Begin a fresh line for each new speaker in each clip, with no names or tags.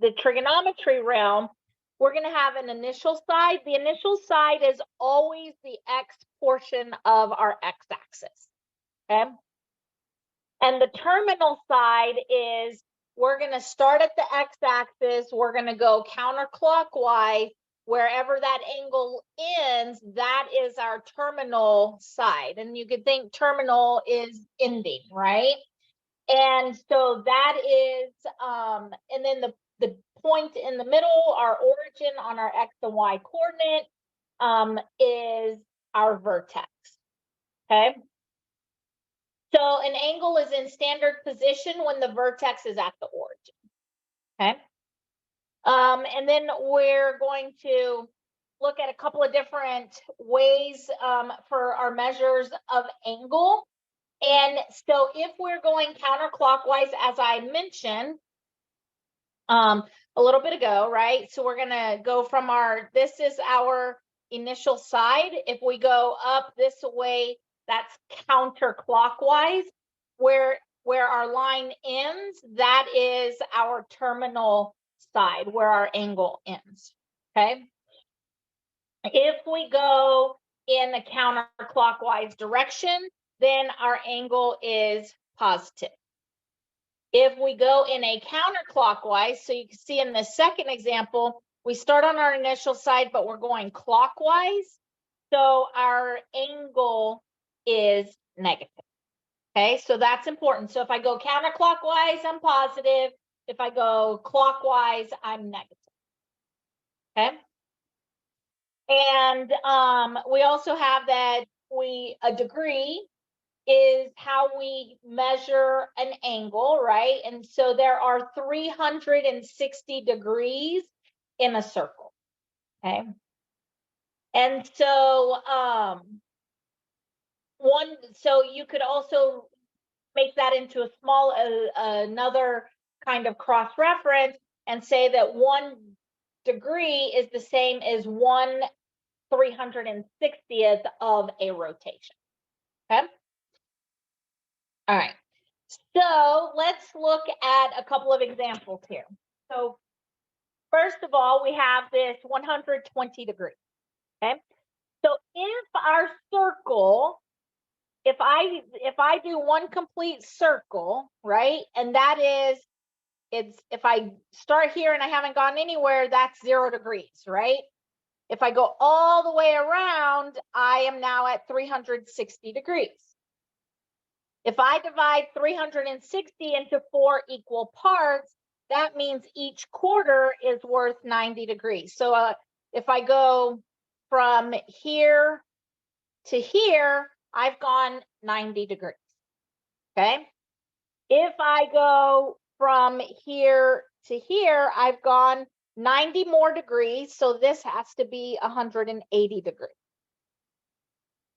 the trigonometry realm, we're going to have an initial side. The initial side is always the x portion of our x-axis, okay? And the terminal side is we're going to start at the x-axis. We're going to go counterclockwise. Wherever that angle ends, that is our terminal side. And you could think terminal is ending, right? And so that is, and then the point in the middle, our origin on our x and y coordinate, is our vertex, okay? So an angle is in standard position when the vertex is at the origin, okay? And then we're going to look at a couple of different ways for our measures of angle. And so if we're going counterclockwise, as I mentioned a little bit ago, right? So we're going to go from this is our initial side. If we go up this way, that's counterclockwise. Where our line ends, that is our terminal side, where our angle ends, okay? If we go in a counterclockwise direction, then our angle is positive. If we go in a counterclockwise, so you can see in the second example, we start on our initial side, but we're going clockwise. So our angle is negative. Okay, so that's important. So if I go counterclockwise, I'm positive. If I go clockwise, I'm negative. Okay. And we also have that a degree is how we measure an angle, right? And so there are 360 degrees in a circle, okay? And so so you could also make that into a small, another kind of cross-reference and say that 1 degree is the same as 1/360th of a rotation, okay? All right, so let's look at a couple of examples here. So first of all, we have this 120 degrees, okay? So if our circle, if I do one complete circle, right, and that is, if I start here and I haven't gone anywhere, that's 0 degrees, right? If I go all the way around, I am now at 360 degrees. If I divide 360 into 4 equal parts, that means each quarter is worth 90 degrees. So if I go from here to here, I've gone 90 degrees, okay? If I go from here to here, I've gone 90 more degrees, so this has to be 180 degrees.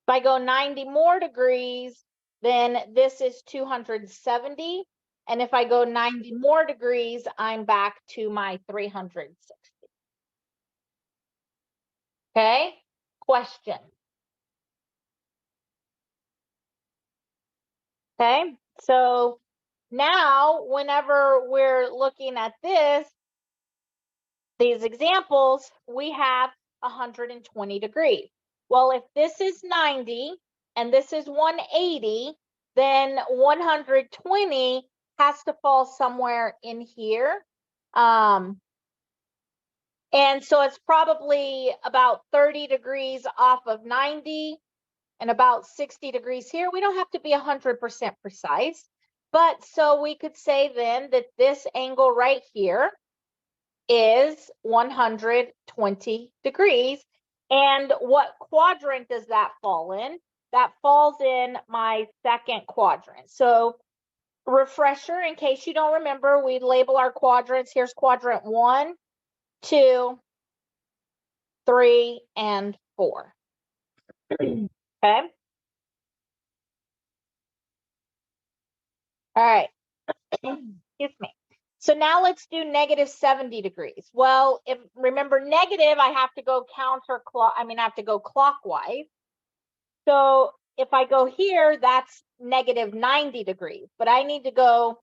If I go 90 more degrees, then this is 270. And if I go 90 more degrees, I'm back to my 360. Okay, question. Okay, so now whenever we're looking at these examples, we have 120 degrees. Well, if this is 90 and this is 180, then 120 has to fall somewhere in here. And so it's probably about 30 degrees off of 90 and about 60 degrees here. We don't have to be 100% precise, but so we could say then that this angle right here is 120 degrees. And what quadrant does that fall in? That falls in my second quadrant. So refresher, in case you don't remember, we label our quadrants. Here's quadrant 1, 2, 3, and 4. Okay. All right. Excuse me. So now let's do negative 70 degrees. Well, remember negative, I have to go I have to go clockwise. So if I go here, that's negative 90 degrees, but I need to go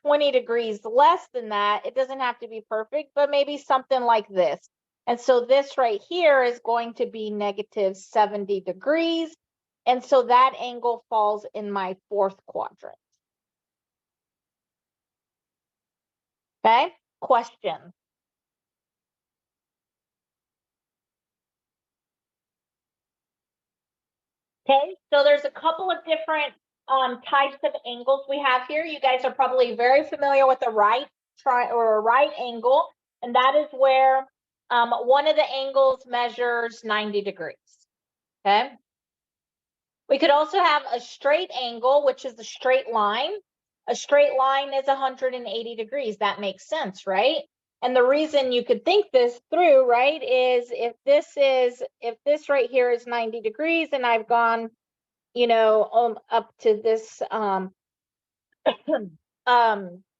20 degrees less than that. It doesn't have to be perfect, but maybe something like this. And so this right here is going to be negative 70 degrees. And so that angle falls in my fourth quadrant. Okay, question. Okay, so there's a couple of different types of angles we have here. You guys are probably very familiar with a right angle, and that is where one of the angles measures 90 degrees. Okay. We could also have a straight angle, which is a straight line. A straight line is 180 degrees. That makes sense, right? And the reason you could think this through, right, is if this right here is 90 degrees and I've gone, you know, up to this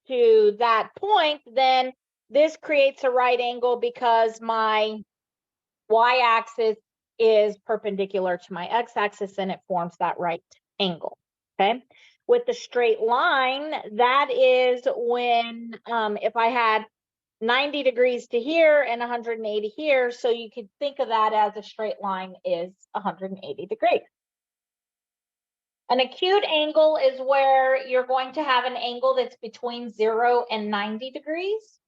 to that point, then this creates a right angle because my y-axis is perpendicular to my x-axis and it forms that right angle. Okay. With the straight line, that is when if I had 90 degrees to here and 180 here, so you could think of that as a straight line is 180 degrees. An acute angle is where you're going to have an angle that's between 0 and 90 degrees.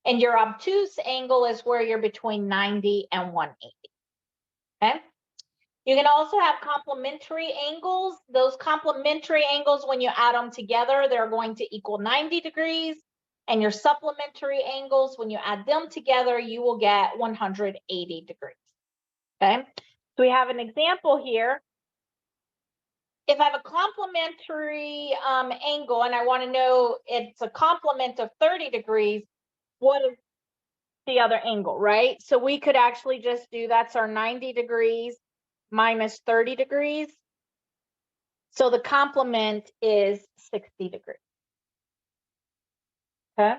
And your obtuse angle is where you're between 90 and 180. Okay. You can also have complementary angles. Those complementary angles, when you add them together, they're going to equal 90 degrees. And your supplementary angles, when you add them together, you will get 180 degrees. Okay. So we have an example here. If I have a complementary angle and I want to know it's a complement of 30 degrees, what is the other angle, right? So we could actually just do that's our 90 degrees minus 30 degrees. So the complement is 60 degrees. Okay.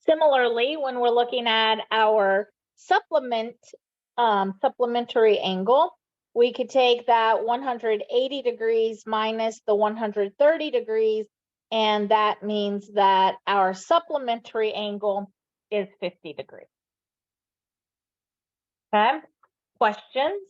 Similarly, when we're looking at our supplementary angle, we could take that 180 degrees minus the 130 degrees, and that means that our supplementary angle is 50 degrees. Okay, questions?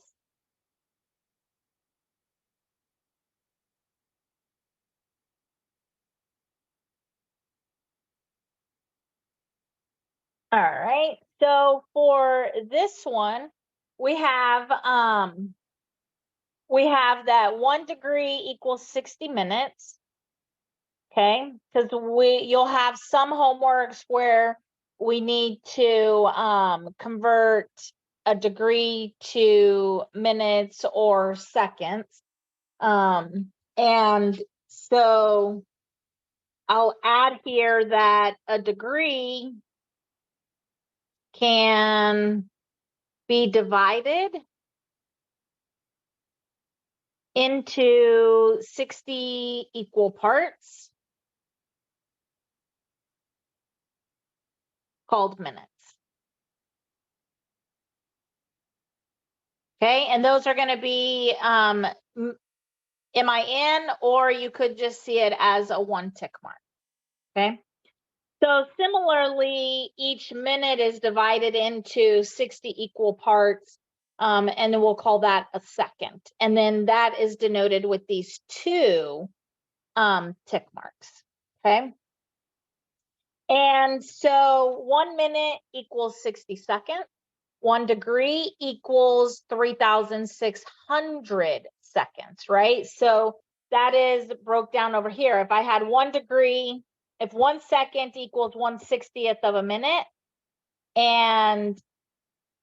All right, so for this one, we have that 1 degree equals 60 minutes. Okay, because you'll have some homeworks where we need to convert a degree to minutes or seconds. And so I'll add here that a degree can be divided into 60 equal parts called minutes. Okay, and those are going to be MIN, or you could just see it as a 1 tick mark. Okay, so similarly, each minute is divided into 60 equal parts, and then we'll call that a second. And then that is denoted with these 2 tick marks. Okay, and so 1 minute equals 60 seconds. 1 degree equals 3,600 seconds, right? So that is broke down over here. If I had 1 degree, if 1 second equals 1/60th of a minute, and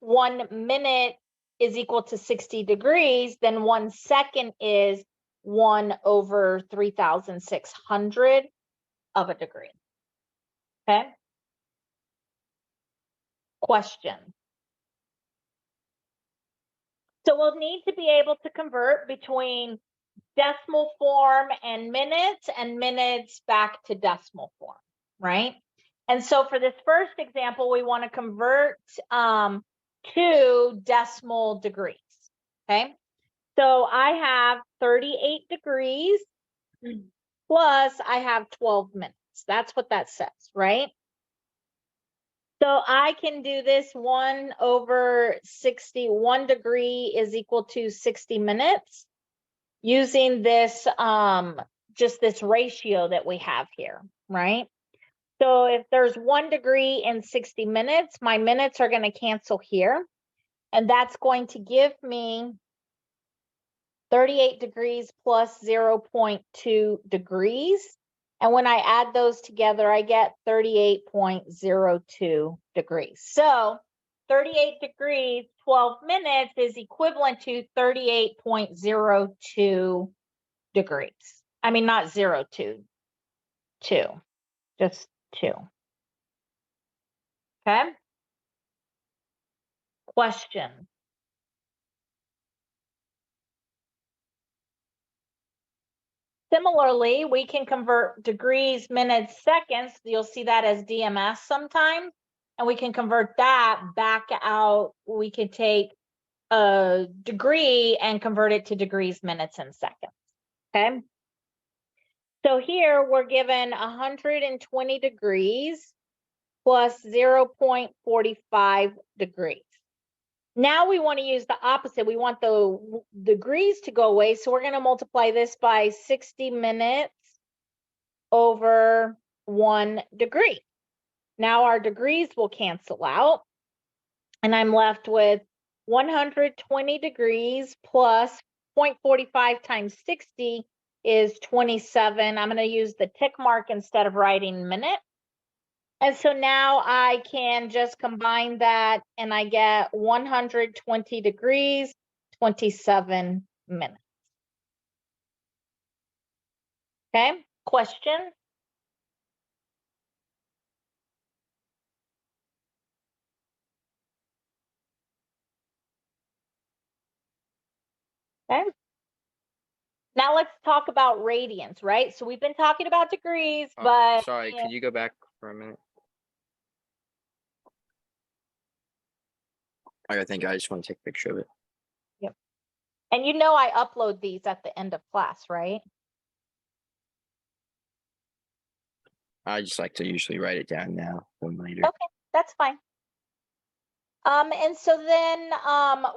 1 minute is equal to 60 degrees, then 1 second is 1/3,600 of a degree. Okay? Question. So we'll need to be able to convert between decimal form and minutes back to decimal form, right? And so for this first example, we want to convert to decimal degrees, okay? So I have 38 degrees plus I have 12 minutes. That's what that says, right? So I can do this 1 over 60, 1 degree is equal to 60 minutes using this, just this ratio that we have here, right? So if there's 1 degree in 60 minutes, my minutes are going to cancel here. And that's going to give me 38 degrees plus 0.2 degrees. And when I add those together, I get 38.02 degrees. So 38 degrees, 12 minutes is equivalent to 38.02 degrees. I mean, not 02, 2, just 2. Okay. Question. Similarly, we can convert degrees, minutes, seconds. You'll see that as DMS sometimes. And we can convert that back out. We could take a degree and convert it to degrees, minutes, and seconds. Okay. So here we're given 120 degrees plus 0.45 degrees. Now we want to use the opposite. We want the degrees to go away. So we're going to multiply this by 60 minutes over 1 degree. Now our degrees will cancel out. And I'm left with 120 degrees plus 0.45 times 60 is 27. I'm going to use the tick mark instead of writing minute. And so now I can just combine that and I get 120 degrees, 27 minutes. Okay, question? Okay. Now let's talk about radians, right? So we've been talking about degrees, but
sorry, could you go back for a minute? I think I just want to take a picture of it.
Yep. And you know I upload these at the end of class, right?
I just like to usually write it down now and later.
Okay, that's fine. And so then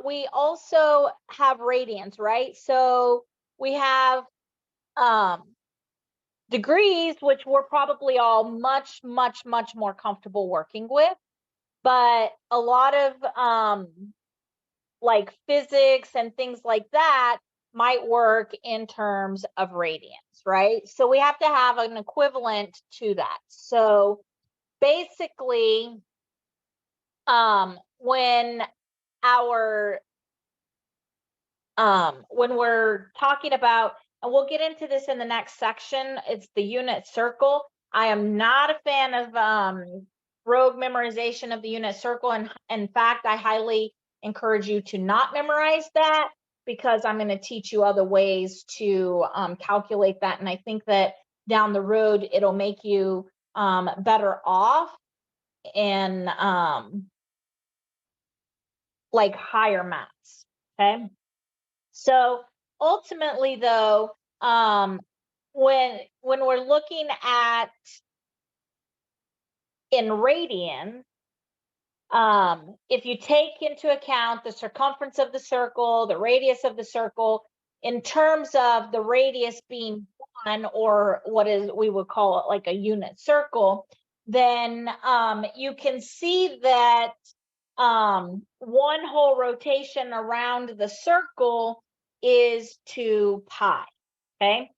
we also have radians, right? So we have degrees, which we're probably all much more comfortable working with. But a lot of like physics and things like that might work in terms of radians, right? So we have to have an equivalent to that. So basically, when we're talking about, and we'll get into this in the next section, it's the unit circle. I am not a fan of rogue memorization of the unit circle. And in fact, I highly encourage you to not memorize that because I'm going to teach you other ways to calculate that. And I think that down the road, it'll make you better off in like higher maths. Okay. So ultimately, though, when we're looking at in radians, if you take into account the circumference of the circle, the radius of the circle, in terms of the radius being 1, or what is we would call it like a unit circle, then you can see that 1 whole rotation around the circle is 2 pi, okay?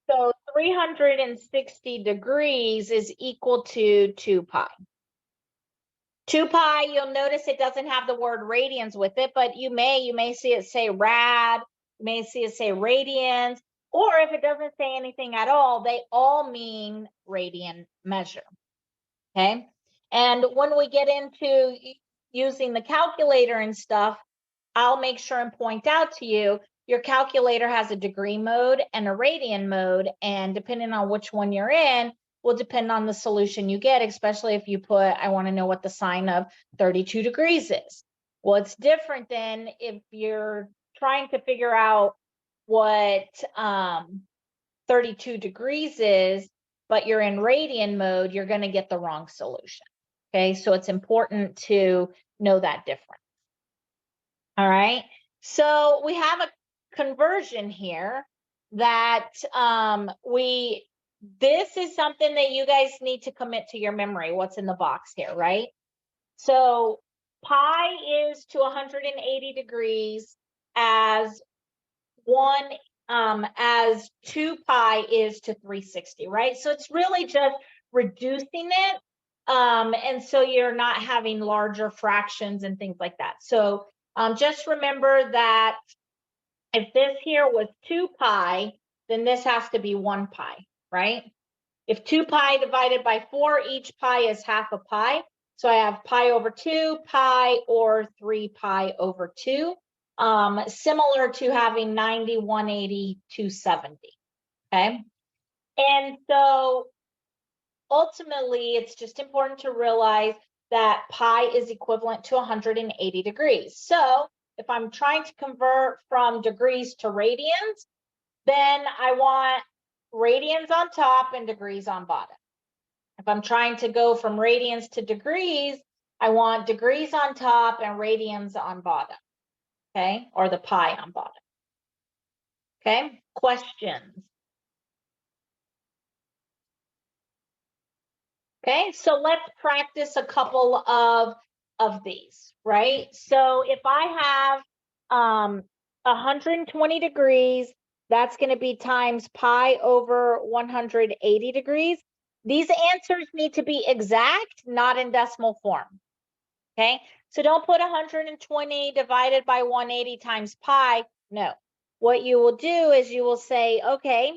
So 360 degrees is equal to 2 pi. 2 pi, you'll notice it doesn't have the word radians with it, but you may see it say rad, you may see it say radians, or if it doesn't say anything at all, they all mean radian measure, okay? And when we get into using the calculator and stuff, I'll make sure and point out to you, your calculator has a degree mode and a radian mode, and depending on which one you're in, will depend on the solution you get, especially if you put, I want to know what the sine of 32 degrees is. Well, it's different than if you're trying to figure out what 32 degrees is but you're in radian mode, you're going to get the wrong solution. Okay, so it's important to know that difference. All right, so we have a conversion here that this is something that you guys need to commit to your memory, what's in the box here, right? So pi is to 180 degrees as as 2 pi is to 360, right? So it's really just reducing it. And so you're not having larger fractions and things like that. So just remember that if this here was 2 pi, then this has to be 1 pi, right? If 2 pi divided by 4, each pi is half a pi. So I have pi over 2 pi or 3 pi over 2. Similar to having 90, 180, 270, okay? And so ultimately, it's just important to realize that pi is equivalent to 180 degrees. So if I'm trying to convert from degrees to radians, then I want radians on top and degrees on bottom. If I'm trying to go from radians to degrees, I want degrees on top and radians on bottom, okay? Or the pi on bottom. Okay, questions? Okay, so let's practice a couple of these, right? So if I have 120 degrees, that's going to be times pi over 180 degrees. These answers need to be exact, not in decimal form. Okay, so don't put 120 divided by 180 times pi. No, what you will do is you will say, okay,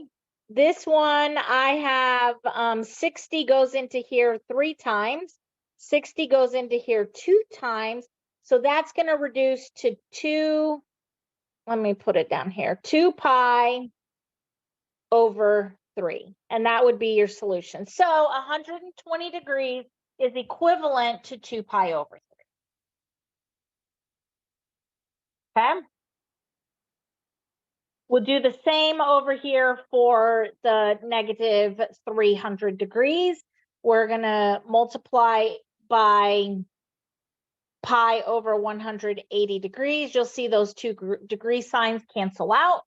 this one I have 60 goes into here 3 times, 60 goes into here 2 times. So that's going to reduce to 2, let me put it down here, 2 pi over 3. And that would be your solution. So 120 degrees is equivalent to 2 pi over 3. Okay. We'll do the same over here for the negative 300 degrees. We're going to multiply by pi over 180 degrees. You'll see those 2 degree signs cancel out.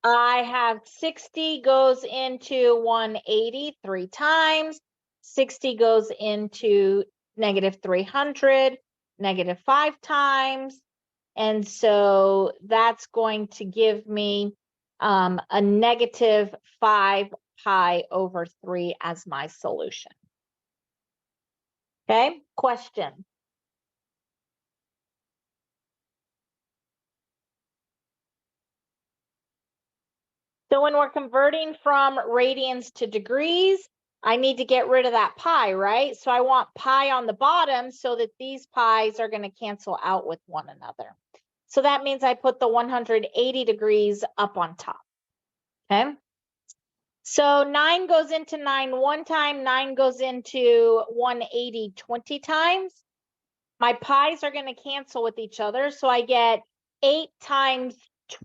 I have 60 goes into 180 3 times. 60 goes into negative 300, negative 5 times. And so that's going to give me a negative 5 pi over 3 as my solution. Okay, question. So when we're converting from radians to degrees, I need to get rid of that pi, right? So I want pi on the bottom so that these pi's are going to cancel out with one another. So that means I put the 180 degrees up on top, okay? So 9 goes into 9 1 time, 9 goes into 180 20 times. My pi's are going to cancel with each other. So I get 8 times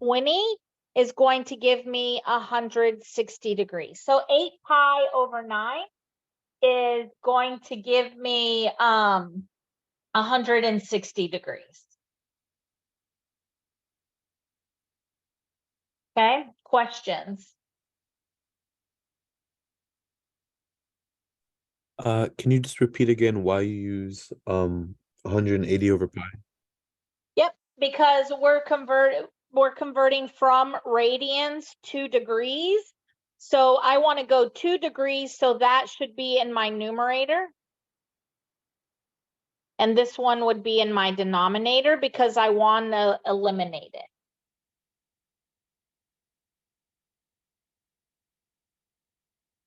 20 is going to give me 160 degrees. So 8 pi over 9 is going to give me 160 degrees. Okay, questions?
Can you just repeat again why you use 180 over pi?
Yep, because we're converting from radians to degrees. So I want to go 2 degrees, so that should be in my numerator. And this one would be in my denominator because I want to eliminate it.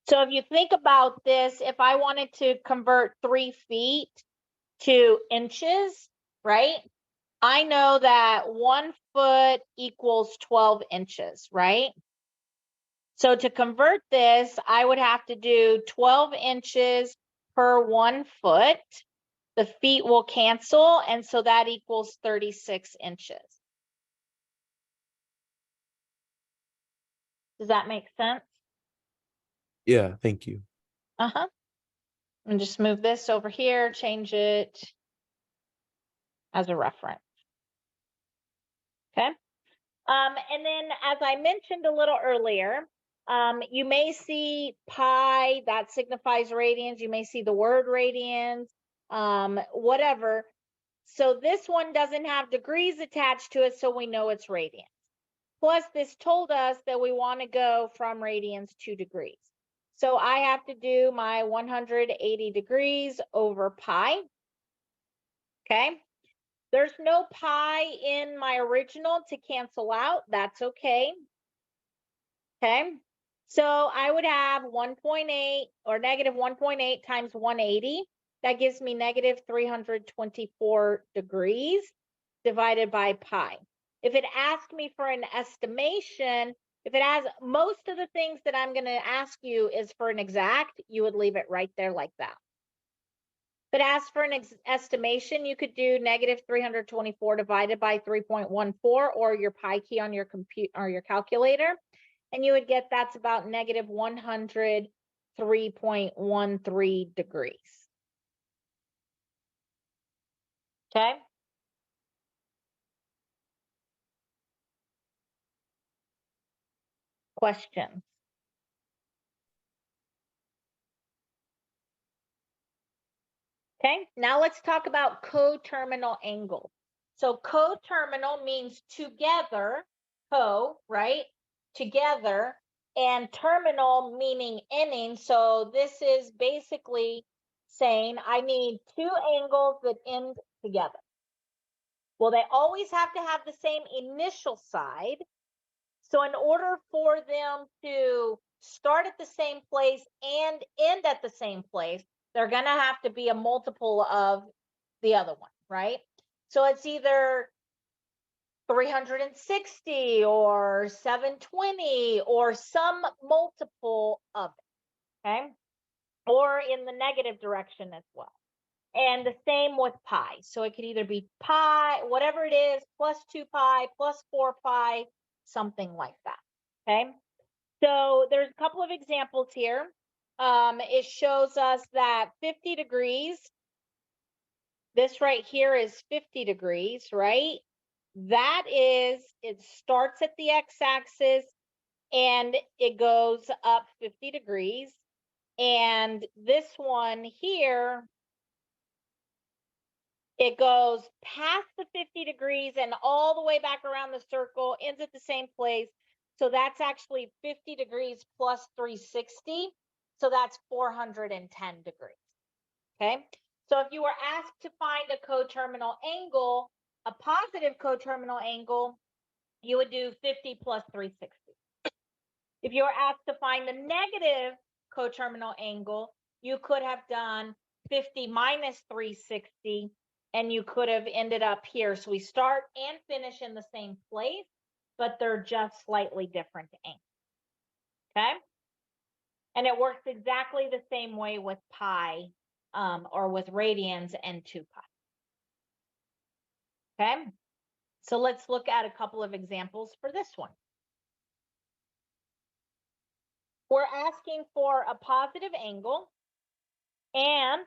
So if you think about this, if I wanted to convert 3 feet to inches, right? I know that 1 foot equals 12 inches, right? So to convert this, I would have to do 12 inches per 1 foot. The feet will cancel, and so that equals 36 inches. Does that make sense?
Yeah, thank you.
Uh-huh. And just move this over here, change it as a reference. Okay. And then as I mentioned a little earlier, you may see pi, that signifies radians. You may see the word radians, whatever. So this one doesn't have degrees attached to it, so we know it's radians. Plus, this told us that we want to go from radians to degrees. So I have to do my 180 degrees over pi. Okay. There's no pi in my original to cancel out. That's okay. Okay. So I would have 1.8 or negative 1.8 times 180. That gives me negative 324 degrees divided by pi. If it asked me for an estimation, if it has most of the things that I'm going to ask you is for an exact, you would leave it right there like that. If it asks for an estimation, you could do negative 324 divided by 3.14 or your pi key on your computer or your calculator, and you would get that's about negative 103.13 degrees. Okay. Questions? Okay, now let's talk about coterminal angle. So coterminal means together, right? Together, and terminal meaning ending. So this is basically saying I need two angles that end together. Well, they always have to have the same initial side. So in order for them to start at the same place and end at the same place, they're going to have to be a multiple of the other one, right? So it's either 360 or 720 or some multiple of it, okay? Or in the negative direction as well. And the same with pi. So it could either be pi, whatever it is, plus 2 pi, plus 4 pi, something like that. Okay. So there's a couple of examples here. It shows us that 50 degrees, this right here is 50 degrees, right? That is, it starts at the x-axis and it goes up 50 degrees. And this one here, it goes past the 50 degrees and all the way back around the circle, ends at the same place. So that's actually 50 degrees plus 360. So that's 410 degrees. Okay. So if you were asked to find a coterminal angle, a positive coterminal angle, you would do 50 plus 360. If you were asked to find the negative coterminal angle, you could have done 50 minus 360, and you could have ended up here. So we start and finish in the same place, but they're just slightly different angles. Okay. And it works exactly the same way with pi or with radians and 2 pi. Okay. So let's look at a couple of examples for this one. We're asking for a positive angle and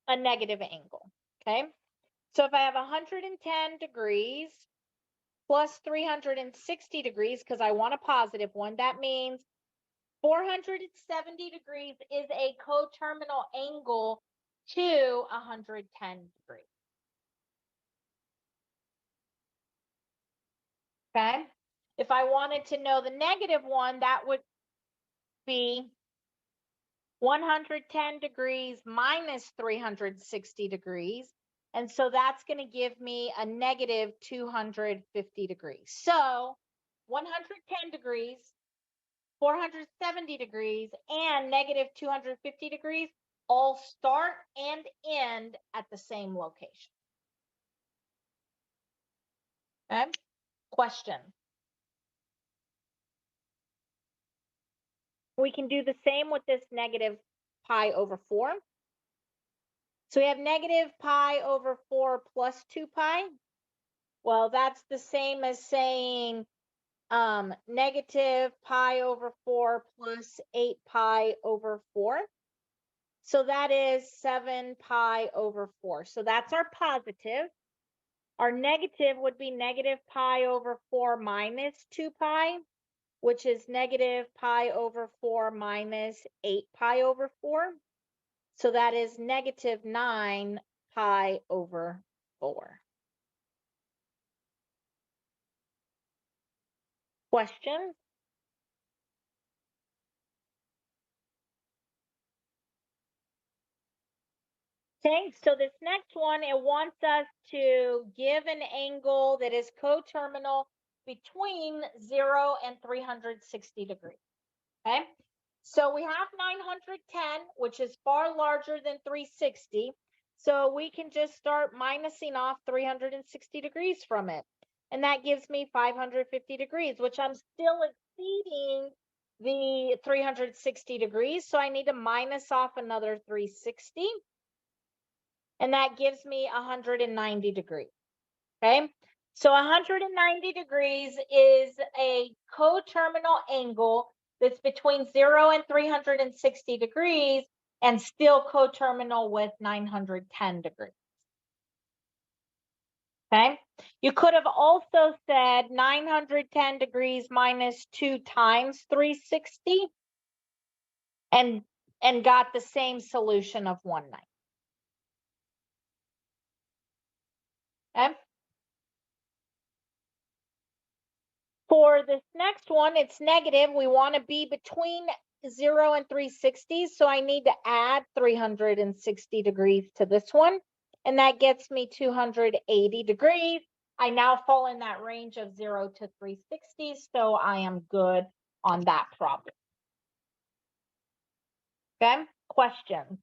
a negative angle. Okay. So if I have 110 degrees plus 360 degrees, because I want a positive one, that means 470 degrees is a coterminal angle to 110 degrees. Okay. If I wanted to know the negative one, that would be 110 degrees minus 360 degrees. And so that's going to give me a negative 250 degrees. So 110 degrees, 470 degrees, and negative 250 degrees all start and end at the same location. Okay. Question. We can do the same with this negative pi over 4. So we have negative pi over 4 plus 2 pi. Well, that's the same as saying negative pi over 4 plus 8 pi over 4. So that is 7 pi over 4. So that's our positive. Our negative would be negative pi over 4 minus 2 pi, which is negative pi over 4 minus 8 pi over 4. So that is negative 9 pi over 4. Questions? Okay, so this next one, it wants us to give an angle that is coterminal between 0 and 360 degrees. Okay, so we have 910, which is far larger than 360. So we can just start minusing off 360 degrees from it. And that gives me 550 degrees, which I'm still exceeding the 360 degrees. So I need to minus off another 360. And that gives me 190 degrees. Okay, so 190 degrees is a coterminal angle that's between 0 and 360 degrees and still coterminal with 910 degrees. Okay, you could have also said 910 degrees minus 2 times 360 and got the same solution of 190. Okay. For this next one, it's negative. We want to be between 0 and 360. So I need to add 360 degrees to this one. And that gets me 280 degrees. I now fall in that range of 0 to 360. So I am good on that problem. Okay, questions?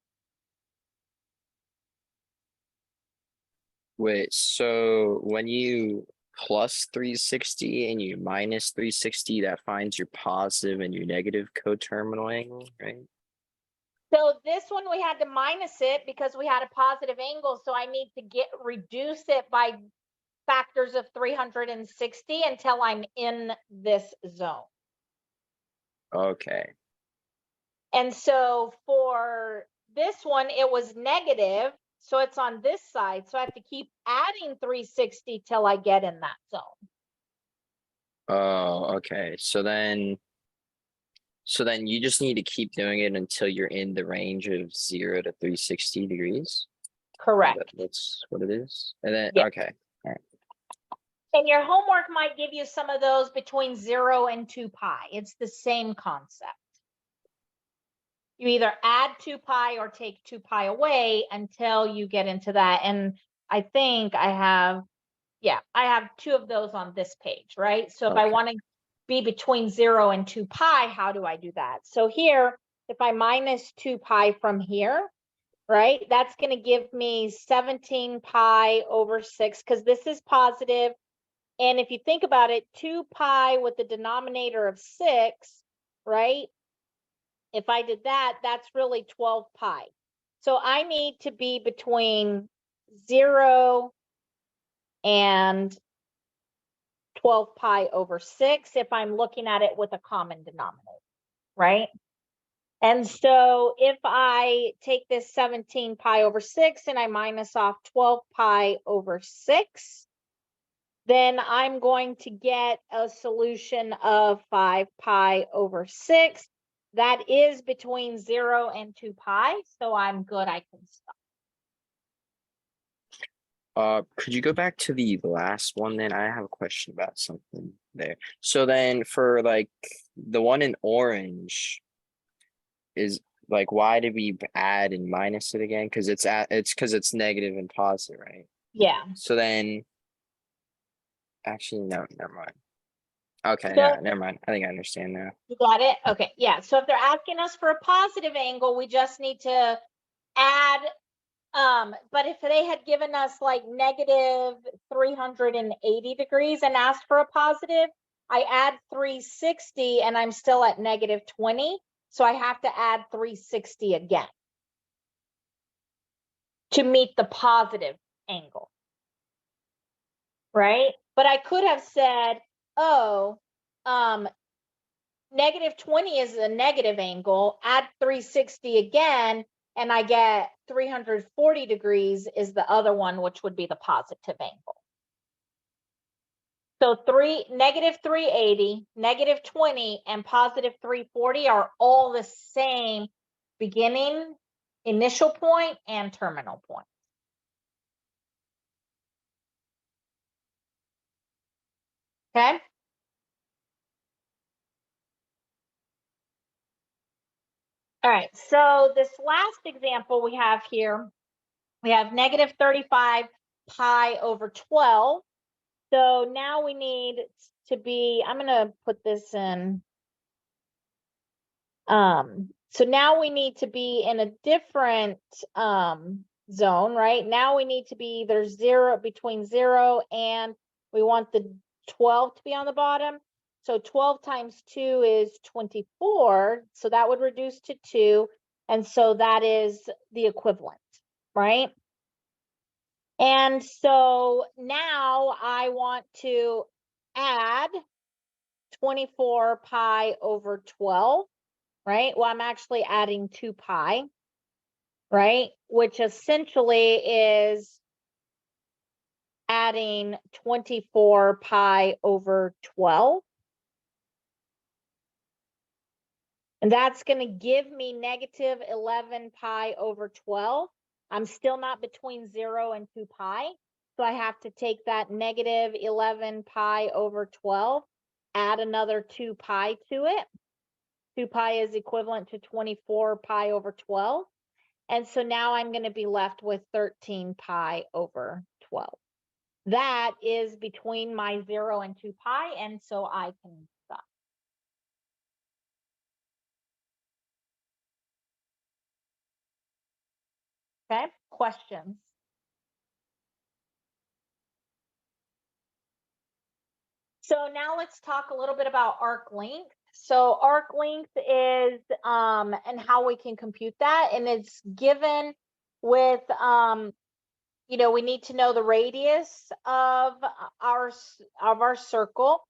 Wait, so when you plus 360 and you minus 360, that finds your positive and your negative coterminal angle, right?
So this one we had to minus it because we had a positive angle. So I need to reduce it by factors of 360 until I'm in this zone.
Okay.
And so for this one, it was negative. So it's on this side. So I have to keep adding 360 till I get in that zone.
Oh, okay. So then you just need to keep doing it until you're in the range of 0 to 360 degrees.
Correct.
That's what it is. And then,
Yeah.
okay.
And your homework might give you some of those between 0 and 2 pi. It's the same concept. You either add 2 pi or take 2 pi away until you get into that. And I think I have 2 of those on this page, right? So if I
Okay.
want to be between 0 and 2 pi, how do I do that? So here, if I minus 2 pi from here, right, that's going to give me 17 pi over 6 because this is positive. And if you think about it, 2 pi with the denominator of 6, right? If I did that, that's really 12 pi. So I need to be between 0 and 12 pi over 6 if I'm looking at it with a common denominator, right? And so if I take this 17 pi over 6 and I minus off 12 pi over 6, then I'm going to get a solution of 5 pi over 6. That is between 0 and 2 pi, so I'm good. I can stop.
Could you go back to the last one then? I have a question about something there. So then for like the one in orange is like, why did we add and minus it again? Because it's negative and positive, right?
Yeah.
So then actually, no, never mind. Okay,
So-
yeah, never mind. I think I understand now.
You got it? Okay, yeah. So if they're asking us for a positive angle, we just need to add, but if they had given us like negative 380 degrees and asked for a positive, I add 360 and I'm still at negative 20. So I have to add 360 again to meet the positive angle, right? But I could have said, oh, negative 20 is a negative angle, add 360 again, and I get 340 degrees is the other one, which would be the positive angle. So negative 380, negative 20, and positive 340 are all the same beginning, initial point, and terminal point. Okay? All right, so this last example we have here, we have negative 35 pi over 12. So now we need to be, I'm going to put this in. So now we need to be in a different zone, right? Now we need to be either between 0 and we want the 12 to be on the bottom. So 12 times 2 is 24. So that would reduce to 2. And so that is the equivalent, right? And so now I want to add 24 pi over 12, right? Well, I'm actually adding 2 pi, right? Which essentially is adding 24 pi over 12. And that's going to give me negative 11 pi over 12. I'm still not between 0 and 2 pi. So I have to take that negative 11 pi over 12, add another 2 pi to it. 2 pi is equivalent to 24 pi over 12. And so now I'm going to be left with 13 pi over 12. That is between my 0 and 2 pi, and so I can stop. Okay, questions? So now let's talk a little bit about arc length. So arc length is, and how we can compute that, and it's given with, we need to know the radius of our circle,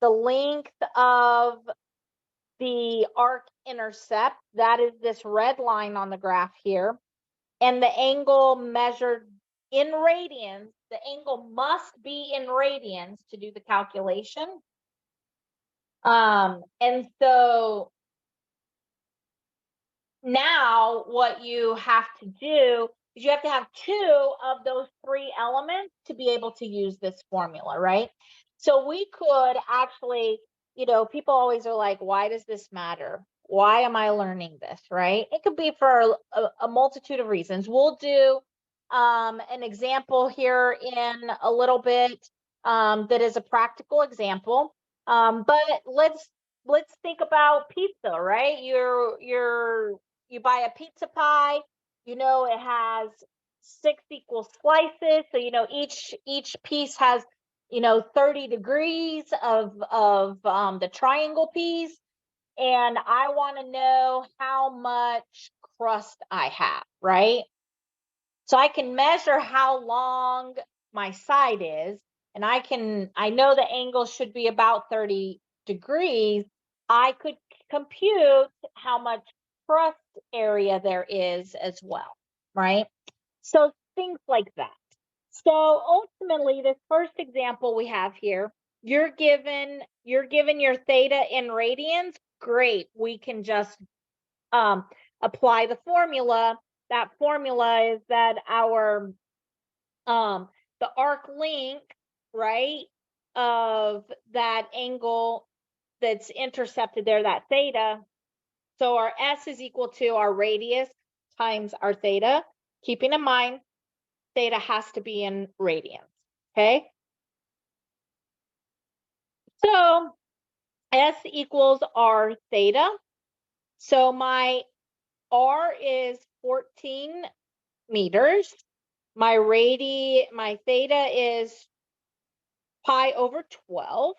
the length of the arc intercept, that is this red line on the graph here, and the angle measured in radians. The angle must be in radians to do the calculation. And so now what you have to do is you have to have 2 of those 3 elements to be able to use this formula, right? So we could actually, people always are like, why does this matter? Why am I learning this, right? It could be for a multitude of reasons. We'll do an example here in a little bit that is a practical example. But let's think about pizza, right? You buy a pizza pie, it has 6 equal slices. So, each piece has, 30 degrees of the triangle piece. And I want to know how much crust I have, right? So I can measure how long my side is, and I know the angle should be about 30 degrees. I could compute how much crust area there is as well, right? So things like that. So ultimately, this first example we have here, you're given your theta in radians. Great, we can just apply the formula. That formula is that our the arc length, right, of that angle that's intercepted there, that theta. So our S is equal to our radius times our theta. Keeping in mind, theta has to be in radians, okay? So S equals R theta. So my R is 14 meters. My theta is pi over 12.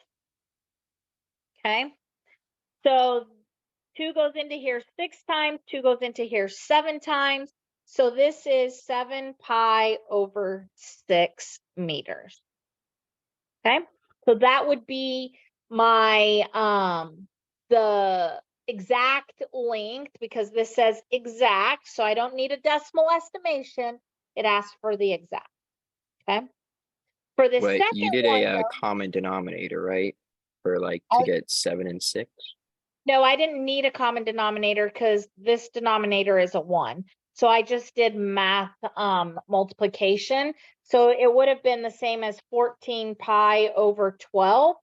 Okay. So 2 goes into here 6 times, 2 goes into here 7 times. So this is 7 pi over 6 meters. Okay. So that would be my, the exact length, because this says exact, so I don't need a decimal estimation. It asks for the exact, okay? For the
But
second
you did
one,
a
though,
common denominator, right? For like
I-
to get 7 and 6.
no, I didn't need a common denominator because this denominator is a 1. So I just did math multiplication. So it would have been the same as 14 pi over 12,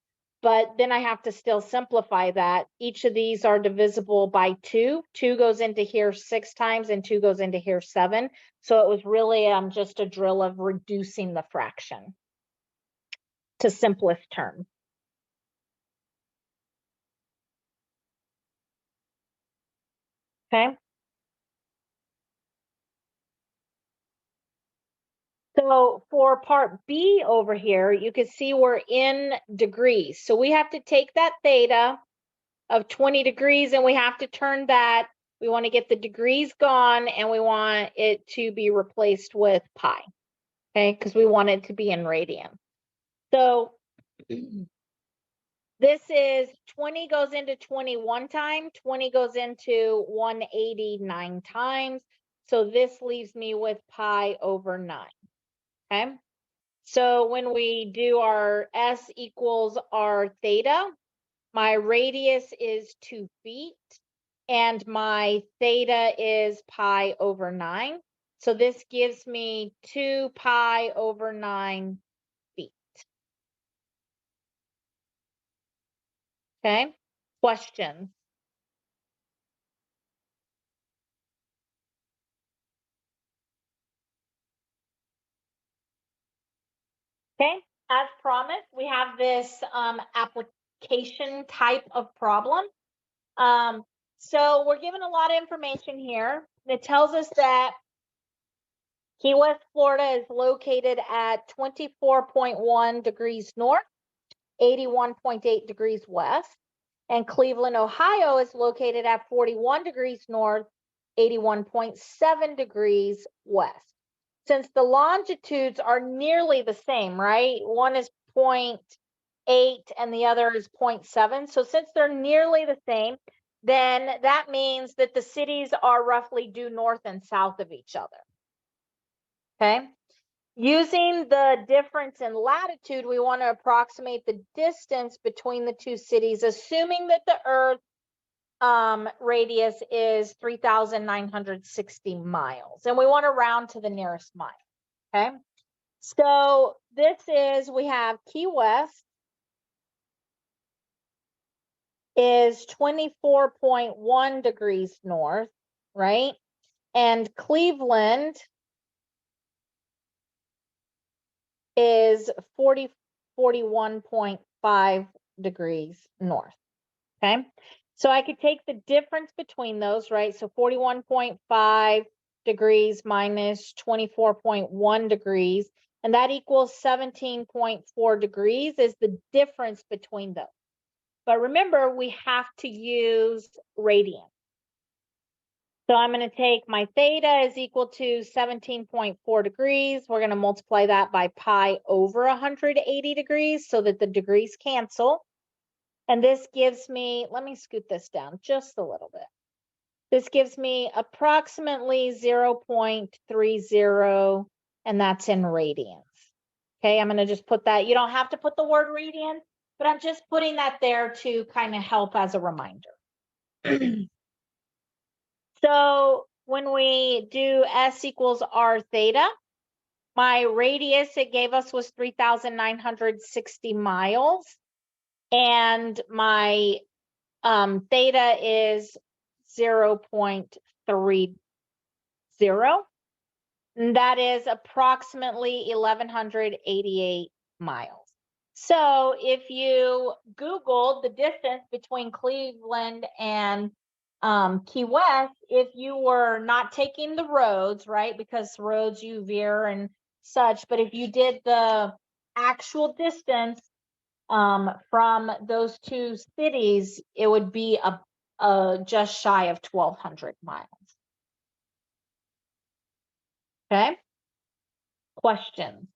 but then I have to still simplify that. Each of these are divisible by 2. 2 goes into here 6 times and 2 goes into here 7. So it was really just a drill of reducing the fraction to simplest term. Okay. So for part B over here, you can see we're in degrees. So we have to take that theta of 20 degrees and we have to turn that. We want to get the degrees gone and we want it to be replaced with pi, okay? Because we want it to be in radians. So this is 20 goes into 21 times, 20 goes into 189 times. So this leaves me with pi over 9, okay? So when we do our S equals our theta, my radius is 2 feet and my theta is pi over 9. So this gives me 2 pi over 9 feet. Okay, questions? Okay, as promised, we have this application type of problem. So we're given a lot of information here. It tells us that Key West, Florida is located at 24.1 degrees north, 81.8 degrees west, and Cleveland, Ohio is located at 41 degrees north, 81.7 degrees west. Since the longitudes are nearly the same, right? One is 0.8 and the other is 0.7. So since they're nearly the same, then that means that the cities are roughly due north and south of each other. Okay. Using the difference in latitude, we want to approximate the distance between the two cities, assuming that the Earth radius is 3,960 miles. And we want to round to the nearest mile. Okay. So this is, we have Key West is 24.1 degrees north, right? And Cleveland is 41.5 degrees north, okay? So I could take the difference between those, right? So 41.5 degrees minus 24.1 degrees, and that equals 17.4 degrees is the difference between those. But remember, we have to use radians. So I'm going to take my theta is equal to 17.4 degrees. We're going to multiply that by pi over 180 degrees so that the degrees cancel. And this gives me, let me scoot this down just a little bit. This gives me approximately 0.30, and that's in radians. Okay, I'm going to just put that. You don't have to put the word radian, but I'm just putting that there to kind of help as a reminder. So when we do S equals R theta, my radius it gave us was 3,960 miles. And my theta is 0.30. And that is approximately 1,188 miles. So if you Googled the distance between Cleveland and Key West, if you were not taking the roads, right? Because roads you veer and such, but if you did the actual distance from those two cities, it would be a just shy of 1,200 miles. Okay. Questions?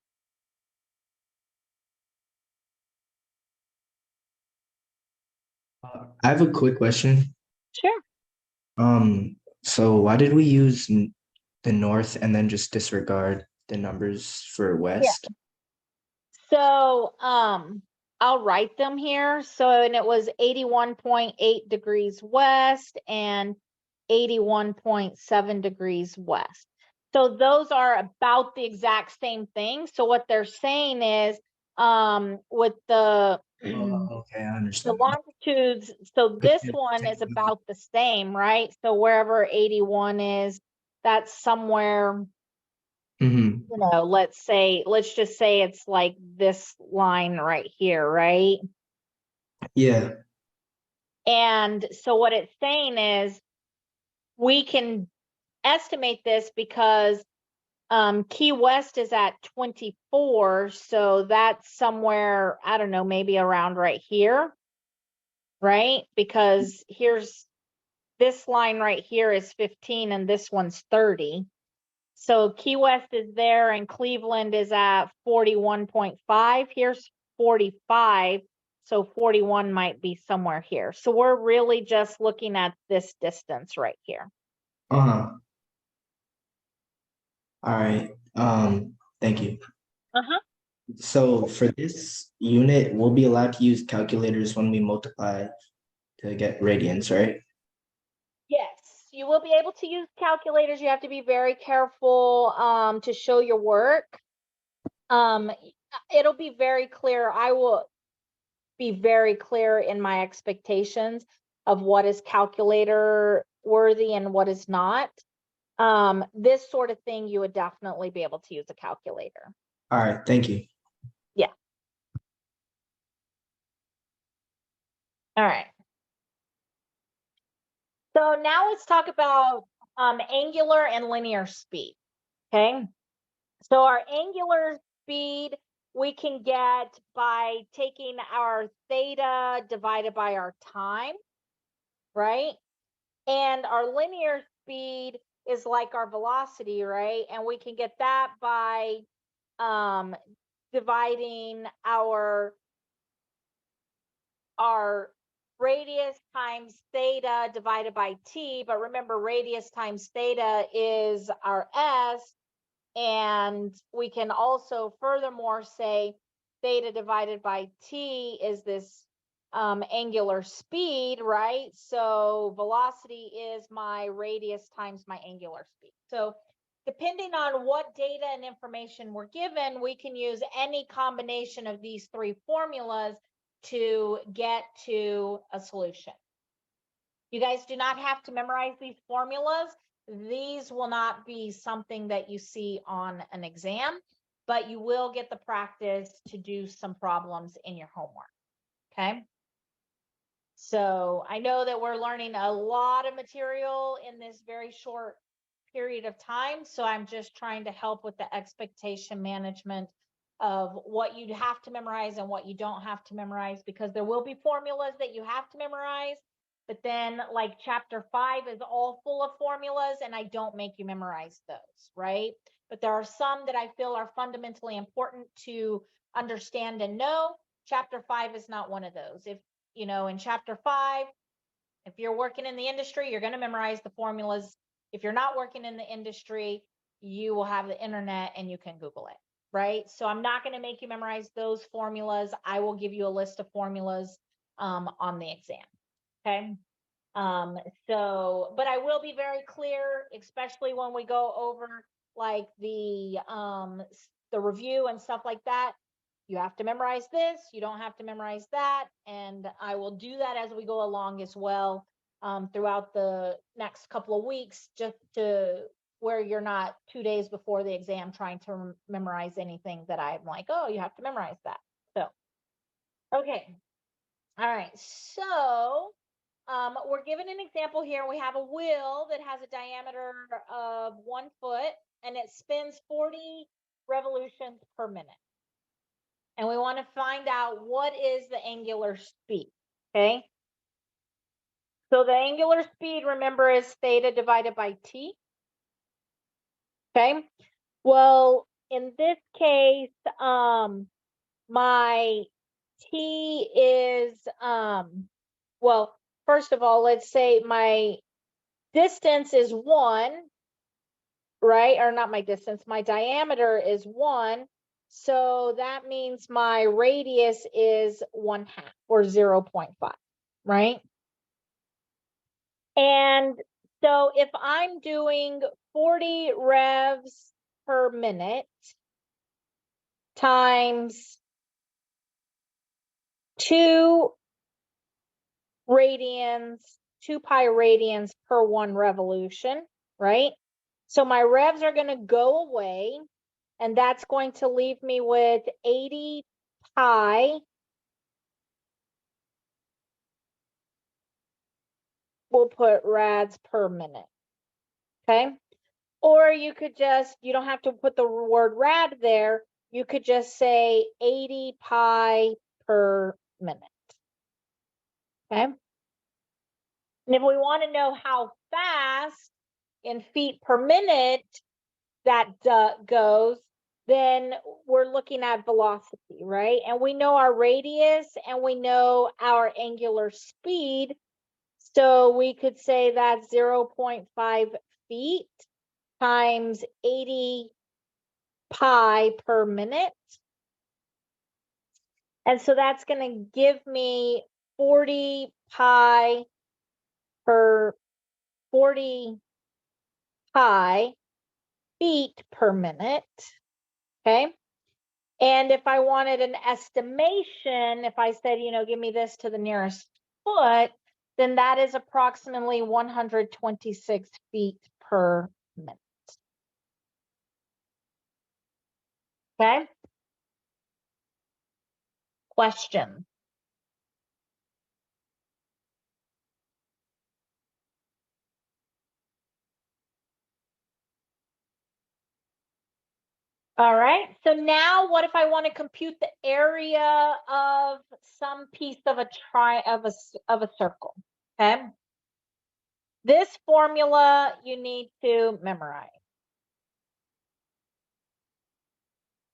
I have a quick question.
Sure.
So why did we use the north and then just disregard the numbers for west?
So, I'll write them here. So, and it was 81.8 degrees west and 81.7 degrees west. So those are about the exact same thing. So what they're saying is, with the
Okay, I
the
understand.
longitudes, so this one is about the same, right? So wherever 81 is, that's somewhere,
Mhm.
you know, let's just say it's like this line right here, right?
Yeah.
And so what it's saying is we can estimate this because Key West is at 24, so that's somewhere, I don't know, maybe around right here, right? Because here's this line right here is 15 and this one's 30. So Key West is there and Cleveland is at 41.5. Here's 45. So 41 might be somewhere here. So we're really just looking at this distance right here.
Uh-huh. All right. Thank you.
Uh-huh.
So for this unit, we'll be allowed to use calculators when we multiply to get radians, right?
Yes, you will be able to use calculators. You have to be very careful to show your work. It'll be very clear. I will be very clear in my expectations of what is calculator worthy and what is not. This sort of thing, you would definitely be able to use a calculator.
All right, thank you.
Yeah. All right. So now let's talk about angular and linear speed. Okay. So our angular speed we can get by taking our theta divided by our time, right? And our linear speed is like our velocity, right? And we can get that by dividing our radius times theta divided by t. But remember, radius times theta is our s. And we can also furthermore say theta divided by t is this angular speed, right? So velocity is my radius times my angular speed. So depending on what data and information we're given, we can use any combination of these three formulas to get to a solution. You guys do not have to memorize these formulas. These will not be something that you see on an exam, but you will get the practice to do some problems in your homework, okay? So I know that we're learning a lot of material in this very short period of time, so I'm just trying to help with the expectation management of what you have to memorize and what you don't have to memorize, because there will be formulas that you have to memorize, but then like chapter 5 is all full of formulas and I don't make you memorize those, right? But there are some that I feel are fundamentally important to understand and know. Chapter 5 is not one of those. If you know, in chapter 5, if you're working in the industry, you're going to memorize the formulas. If you're not working in the industry, you will have the internet and you can Google it, right? So I'm not going to make you memorize those formulas. I will give you a list of formulas on the exam, okay? So, but I will be very clear, especially when we go over like the review and stuff like that. You have to memorize this, you don't have to memorize that, and I will do that as we go along as well throughout the next couple of weeks, just to where you're not 2 days before the exam trying to memorize anything that I'm like, oh, you have to memorize that. So, okay. All right. So we're given an example here. We have a wheel that has a diameter of 1 foot and it spins 40 revolutions per minute. And we want to find out what is the angular speed, okay? So the angular speed, remember, is theta divided by t, okay? Well, in this case, my t is well, first of all, let's say my distance is 1, right? Or not my distance, my diameter is 1. So that means my radius is 1/2 or 0.5, right? And so if I'm doing 40 revs per minute times 2 radians, 2 pi radians per 1 revolution, right? So my revs are going to go away, and that's going to leave me with 80 pi. We'll put rads per minute, okay? Or you could just, you don't have to put the word rad there. You could just say 80 pi per minute, okay? And if we want to know how fast in feet per minute that goes, then we're looking at velocity, right? And we know our radius and we know our angular speed. So we could say that's 0.5 feet times 80 pi per minute. And so that's going to give me 40 pi per 40 pi feet per minute. Okay. And if I wanted an estimation, if I said, give me this to the nearest foot, then that is approximately 126 feet per minute. Okay. Question. All right, so now what if I want to compute the area of some piece of a circle? Okay. This formula you need to memorize.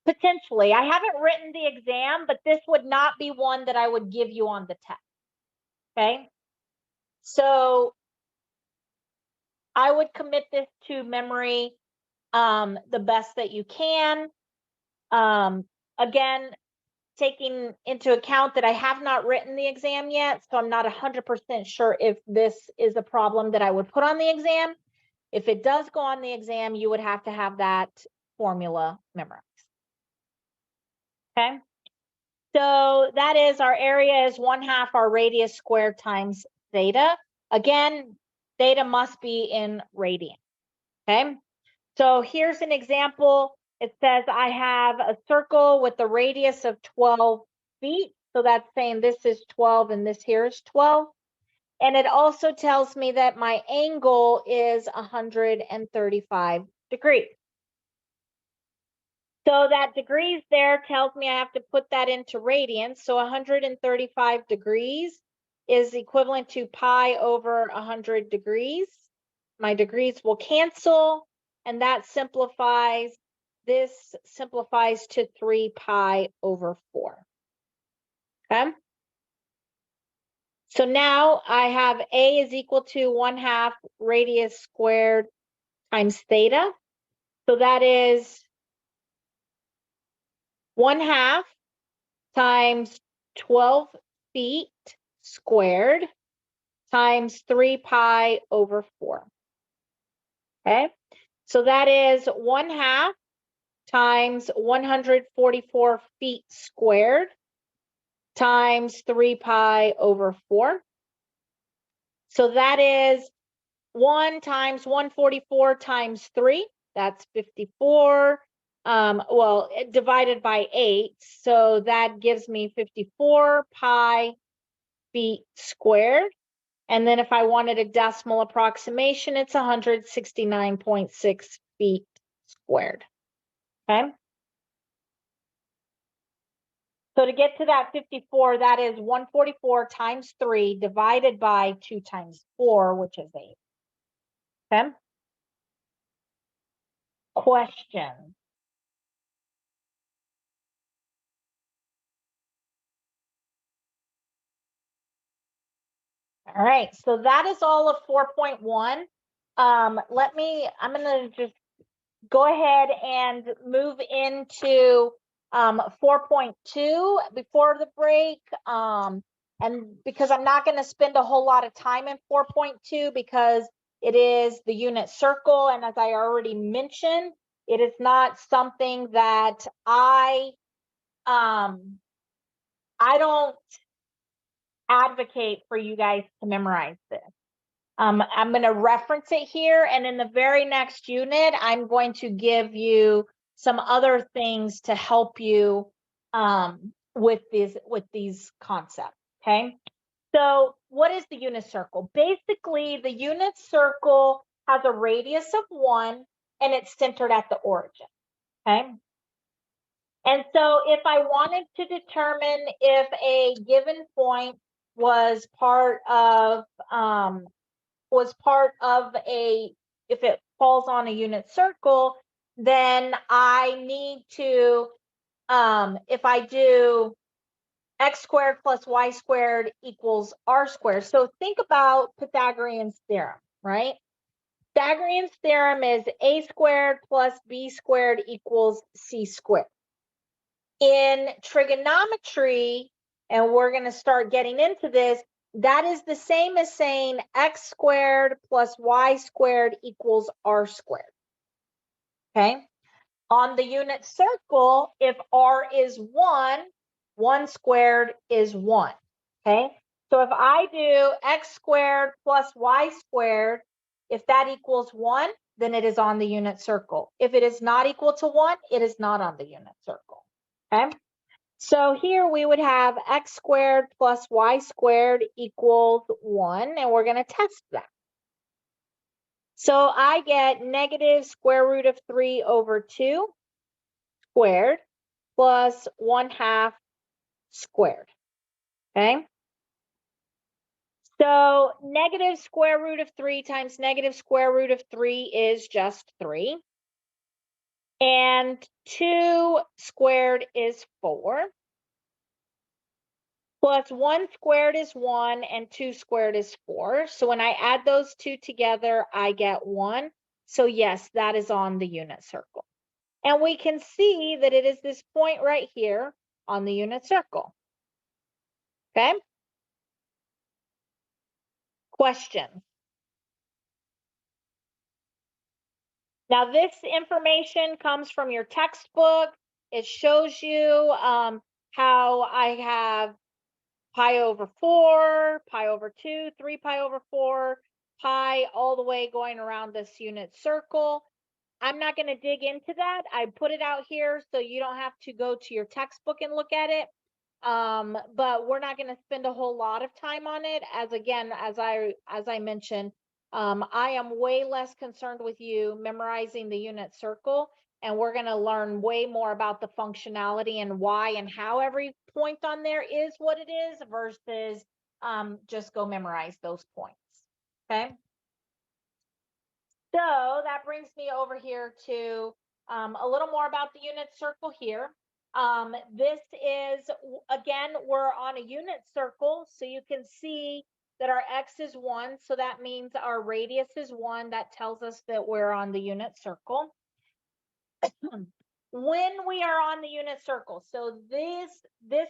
Potentially, I haven't written the exam, but this would not be one that I would give you on the test. Okay. So I would commit this to memory the best that you can. Again, taking into account that I have not written the exam yet, so I'm not 100% sure if this is a problem that I would put on the exam. If it does go on the exam, you would have to have that formula memorized. Okay, so that is our area is 1/2 our radius squared times theta. Again, theta must be in radians. Okay, so here's an example. It says I have a circle with a radius of 12 feet. So that's saying this is 12 and this here is 12. And it also tells me that my angle is 135 degrees. So that degrees there tells me I have to put that into radians. So 135 degrees is equivalent to pi over 100 degrees. My degrees will cancel, and that simplifies. This simplifies to 3 pi over 4. Okay. So now I have A is equal to 1/2 radius squared times theta. So that is 1/2 times 12 feet squared times 3 pi over 4. Okay. So that is 1/2 times 144 feet squared times 3 pi over 4. So that is 1 times 144 times 3. That's 54. Divided by 8. So that gives me 54 pi feet squared. And then if I wanted a decimal approximation, it's 169.6 feet squared. Okay. So to get to that 54, that is 144 times 3 divided by 2 times 4, which is 8. Okay. Question. All right, so that is all of 4.1. I'm gonna just go ahead and move into 4.2 before the break. And because I'm not going to spend a whole lot of time in 4.2 because it is the unit circle, and as I already mentioned, it is not something that I don't advocate for you guys to memorize this. I'm going to reference it here, and in the very next unit, I'm going to give you some other things to help you with these concepts. Okay. So what is the unit circle? Basically, the unit circle has a radius of 1 and it's centered at the origin. Okay. And so if I wanted to determine if a given point was part of if it falls on a unit circle, then I need to, if I do x squared plus y squared equals r squared. So think about Pythagorean's theorem, right? Pythagorean's theorem is a squared plus b squared equals c squared. In trigonometry, and we're going to start getting into this, that is the same as saying x squared plus y squared equals r squared. Okay. On the unit circle, if r is 1, 1 squared is 1. Okay. So if I do x squared plus y squared, if that equals 1, then it is on the unit circle. If it is not equal to 1, it is not on the unit circle. Okay. So here we would have x squared plus y squared equals 1, and we're going to test that. So I get negative square root of 3 over 2 squared plus 1/2 squared. Okay. So negative square root of 3 times negative square root of 3 is just 3. And 2 squared is 4. Plus 1 squared is 1 and 2 squared is 4. So when I add those two together, I get 1. So yes, that is on the unit circle. And we can see that it is this point right here on the unit circle. Okay? Questions? Now this information comes from your textbook. It shows you how I have pi over 4, pi over 2, 3 pi over 4, pi all the way going around this unit circle. I'm not going to dig into that. I put it out here so you don't have to go to your textbook and look at it. But we're not going to spend a whole lot of time on it. As I mentioned, I am way less concerned with you memorizing the unit circle, and we're going to learn way more about the functionality and why and how every point on there is what it is versus just go memorize those points. Okay. So that brings me over here to a little more about the unit circle here. This is, again, we're on a unit circle, so you can see that our x is 1, so that means our radius is 1. That tells us that we're on the unit circle. When we are on the unit circle, so this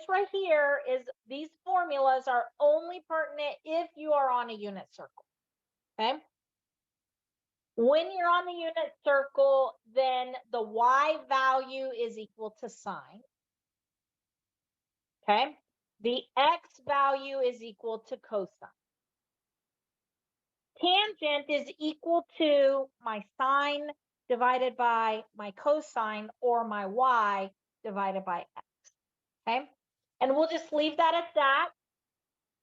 right here is, these formulas are only pertinent if you are on a unit circle. Okay. When you're on the unit circle, then the y value is equal to sine. Okay. The x value is equal to cosine. Tangent is equal to my sine divided by my cosine, or my y divided by x. Okay. And we'll just leave that at that.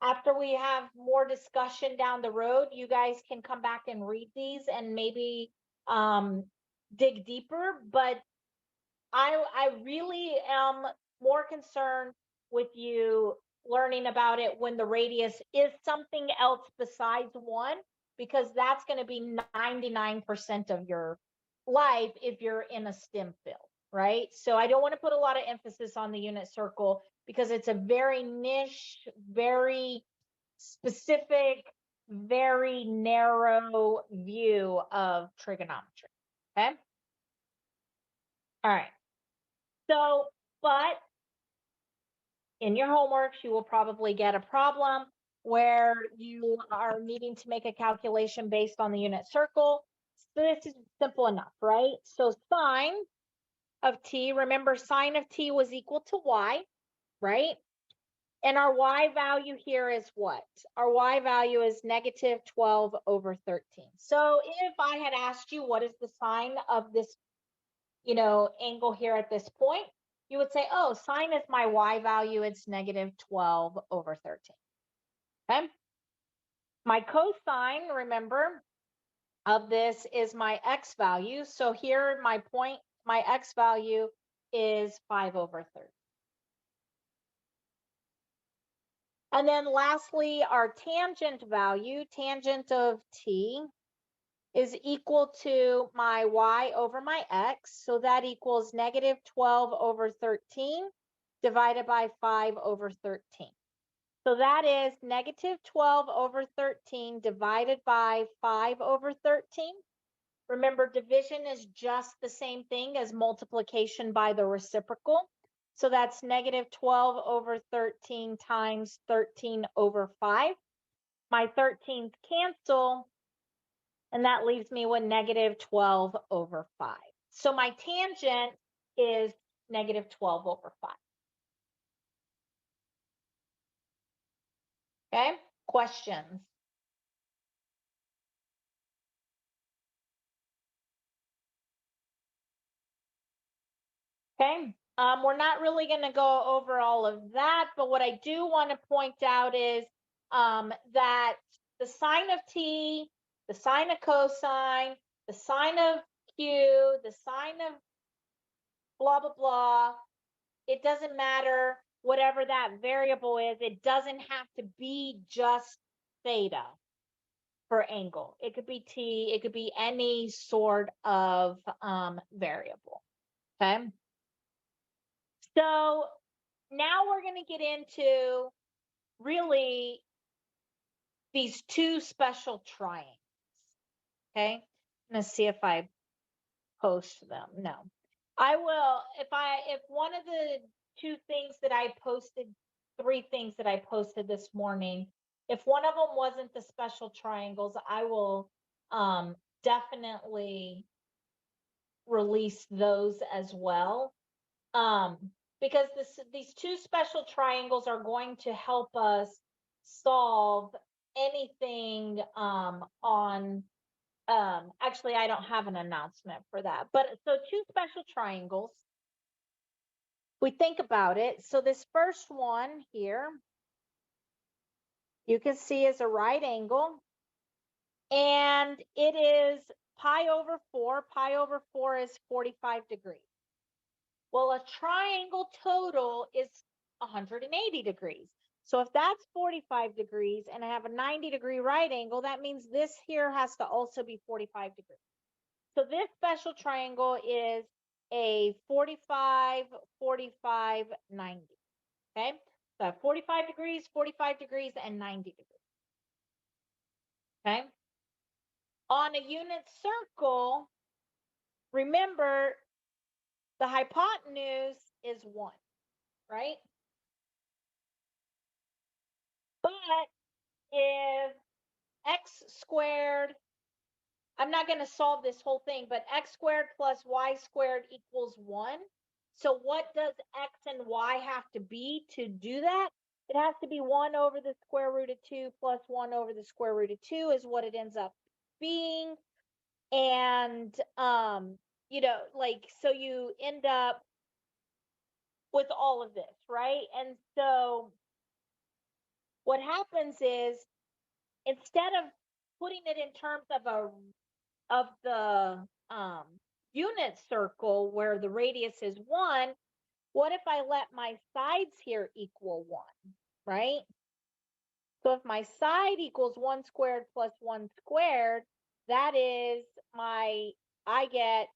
After we have more discussion down the road, you guys can come back and read these and maybe dig deeper. But I really am more concerned with you learning about it when the radius is something else besides 1, because that's going to be 99% of your life if you're in a STEM field, right? So I don't want to put a lot of emphasis on the unit circle because it's a very niche, very specific, very narrow view of trigonometry. Okay. All right. So, but in your homeworks, you will probably get a problem where you are needing to make a calculation based on the unit circle. So this is simple enough, right? So sine of t, remember sine of t was equal to y, right? And our y value here is what? Our y value is negative 12 over 13. So if I had asked you what is the sine of this, angle here at this point, you would say, oh, sine is my y value, it's negative 12 over 13. Okay. My cosine, remember, of this is my x value. So here my point, my x value is 5 over 30. And then lastly, our tangent value, tangent of t, is equal to my y over my x. So that equals negative 12 over 13 divided by 5 over 13. So that is negative 12 over 13 divided by 5 over 13. Remember, division is just the same thing as multiplication by the reciprocal. So that's negative 12 over 13 times 13 over 5. My 13s cancel, and that leaves me with negative 12 over 5. So my tangent is negative 12 over 5. Okay, questions? Okay, we're not really going to go over all of that, but what I do want to point out is that the sine of t, the sine of cosine, the sine of q, the sine of blah, blah, blah, it doesn't matter whatever that variable is. It doesn't have to be just theta for angle. It could be t, it could be any sort of variable. Okay. So now we're going to get into really these two special triangles. Okay. I'm going to see if I post them. No, I will. If one of the two things that I posted, three things that I posted this morning, if one of them wasn't the special triangles, I will definitely release those as well. Because these two special triangles are going to help us solve anything on, actually, I don't have an announcement for that. But so two special triangles, we think about it. So this first one here, you can see is a right angle. And it is pi over 4. Pi over 4 is 45 degrees. Well, a triangle total is 180 degrees. So if that's 45 degrees and I have a 90-degree right angle, that means this here has to also be 45 degrees. So this special triangle is a 45, 45, 90. Okay, so 45 degrees, and 90 degrees. Okay, on a unit circle, remember the hypotenuse is 1, right? But if x squared, I'm not going to solve this whole thing, but x squared plus y squared equals 1. So what does x and y have to be to do that? It has to be 1 over the square root of 2 plus 1 over the square root of 2 is what it ends up being. And, so you end up with all of this, right? And so what happens is, instead of putting it in terms of the unit circle where the radius is 1, what if I let my sides here equal 1, right? So if my side equals 1 squared plus 1 squared, that is I get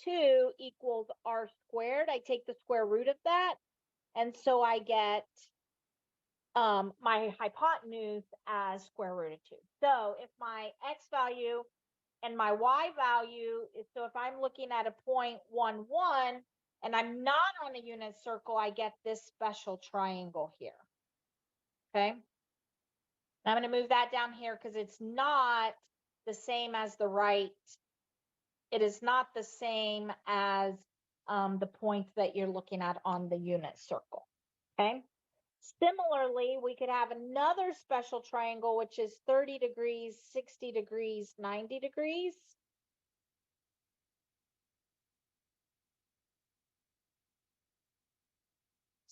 2 equals r squared. I take the square root of that. And so I get my hypotenuse as square root of 2. So if my x value and my y value is, so if I'm looking at a point 1, 1, and I'm not on a unit circle, I get this special triangle here. Okay. I'm going to move that down here because it's not the same as the right. It is not the same as the points that you're looking at on the unit circle. Okay. Similarly, we could have another special triangle, which is 30 degrees, 60 degrees, 90 degrees.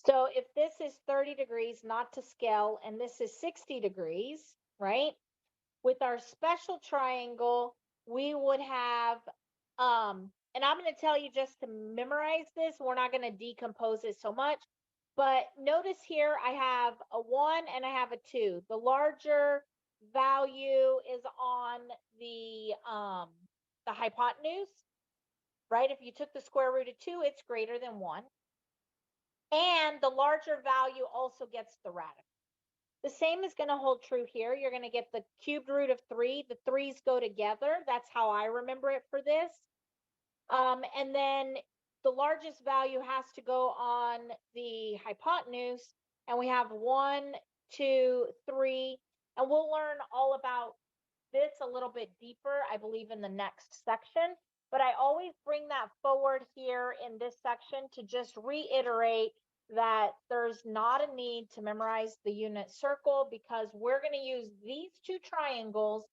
So if this is 30 degrees, not to scale, and this is 60 degrees, right? With our special triangle, we would have, and I'm going to tell you just to memorize this, we're not going to decompose it so much, but notice here I have a 1 and I have a 2. The larger value is on the hypotenuse, right? If you took the square root of 2, it's greater than 1. And the larger value also gets the radical. The same is going to hold true here. You're going to get the cubed root of 3. The 3's go together. That's how I remember it for this. And then the largest value has to go on the hypotenuse. And we have 1, 2, 3. And we'll learn all about this a little bit deeper, I believe, in the next section. But I always bring that forward here in this section to just reiterate that there's not a need to memorize the unit circle because we're going to use these two triangles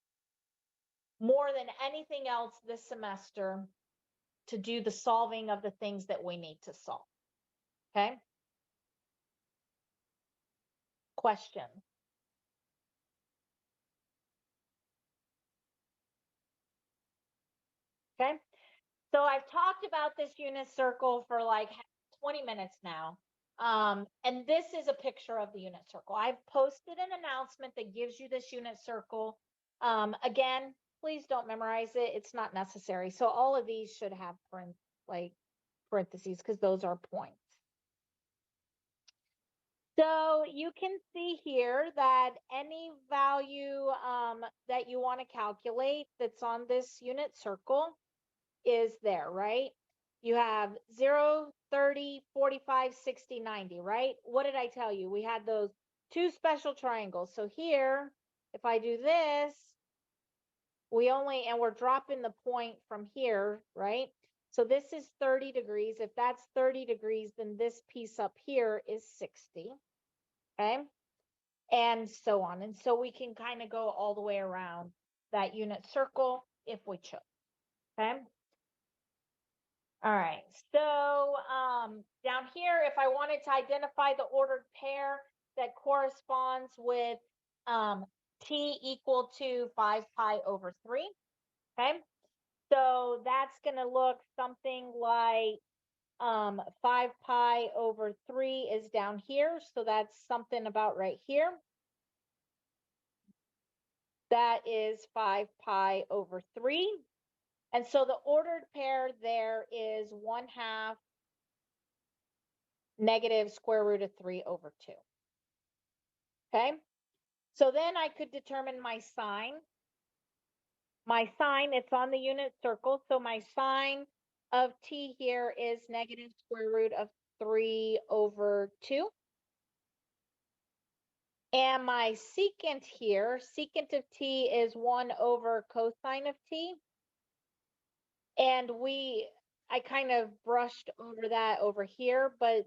more than anything else this semester to do the solving of the things that we need to solve. Okay? Question. Okay? So I've talked about this unit circle for like 20 minutes now. And this is a picture of the unit circle. I've posted an announcement that gives you this unit circle. Again, please don't memorize it. It's not necessary. So all of these should have parentheses because those are points. So you can see here that any value that you want to calculate that's on this unit circle is there, right? You have 0, 30, 45, 60, 90, right? What did I tell you? We had those two special triangles. So here, if I do this, and we're dropping the point from here, right? So this is 30 degrees. If that's 30 degrees, then this piece up here is 60, okay? And so on. And so we can kind of go all the way around that unit circle if we chose, okay? All right, so down here, if I wanted to identify the ordered pair that corresponds with t equal to 5 pi over 3, okay? So that's going to look something like 5 pi over 3 is down here, so that's something about right here. That is 5 pi over 3. And so the ordered pair there is 1/2 negative square root of 3 over 2. Okay, so then I could determine my sine. My sine, it's on the unit circle, so my sine of t here is negative square root of 3 over 2. And my secant here, secant of t is 1 over cosine of t. And I kind of brushed over that over here, but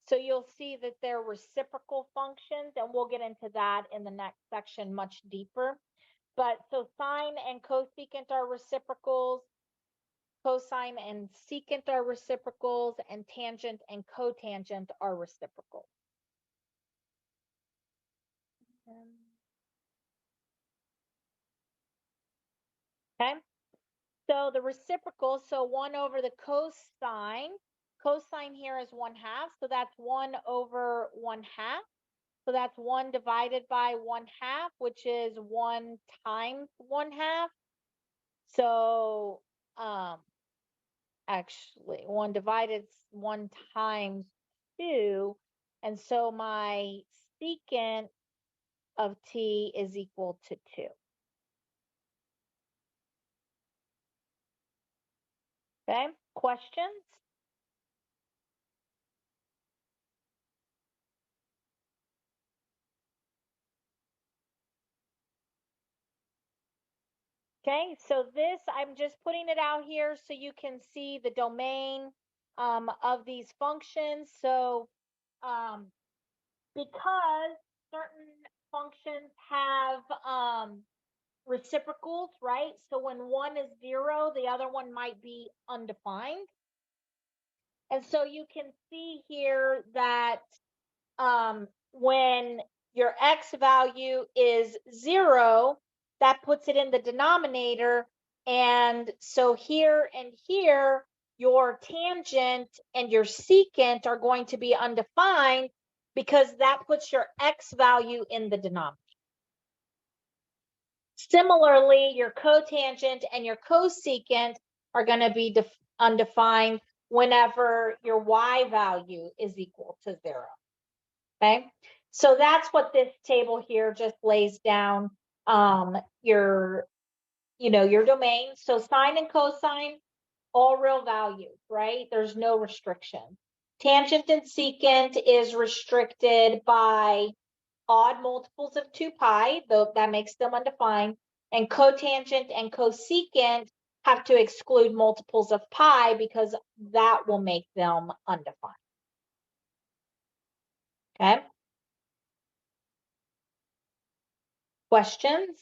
so you'll see that they're reciprocal functions, and we'll get into that in the next section much deeper. But so sine and cosecant are reciprocals, cosine and secant are reciprocals, and tangent and cotangent are reciprocals. Okay, so the reciprocal, so 1 over the cosine here is 1/2, so that's 1 over 1/2. So that's 1 divided by 1/2, which is 1 times 1/2. So actually 1 divided 1 times 2. And so my cosecant of t is equal to 2. Okay, questions? Okay, so this, I'm just putting it out here so you can see the domain of these functions. So because certain functions have reciprocals, right? So when one is 0, the other one might be undefined. And so you can see here that when your x value is 0, that puts it in the denominator. And so here and here, your tangent and your secant are going to be undefined because that puts your x value in the denominator. Similarly, your cotangent and your cosecant are going to be undefined whenever your y value is equal to 0. Okay, so that's what this table here just lays down your domain. So sine and cosine, all real values, right? There's no restriction. Tangent and secant is restricted by odd multiples of 2 pi, though that makes them undefined. And cotangent and cosecant have to exclude multiples of pi because that will make them undefined. Okay. Questions?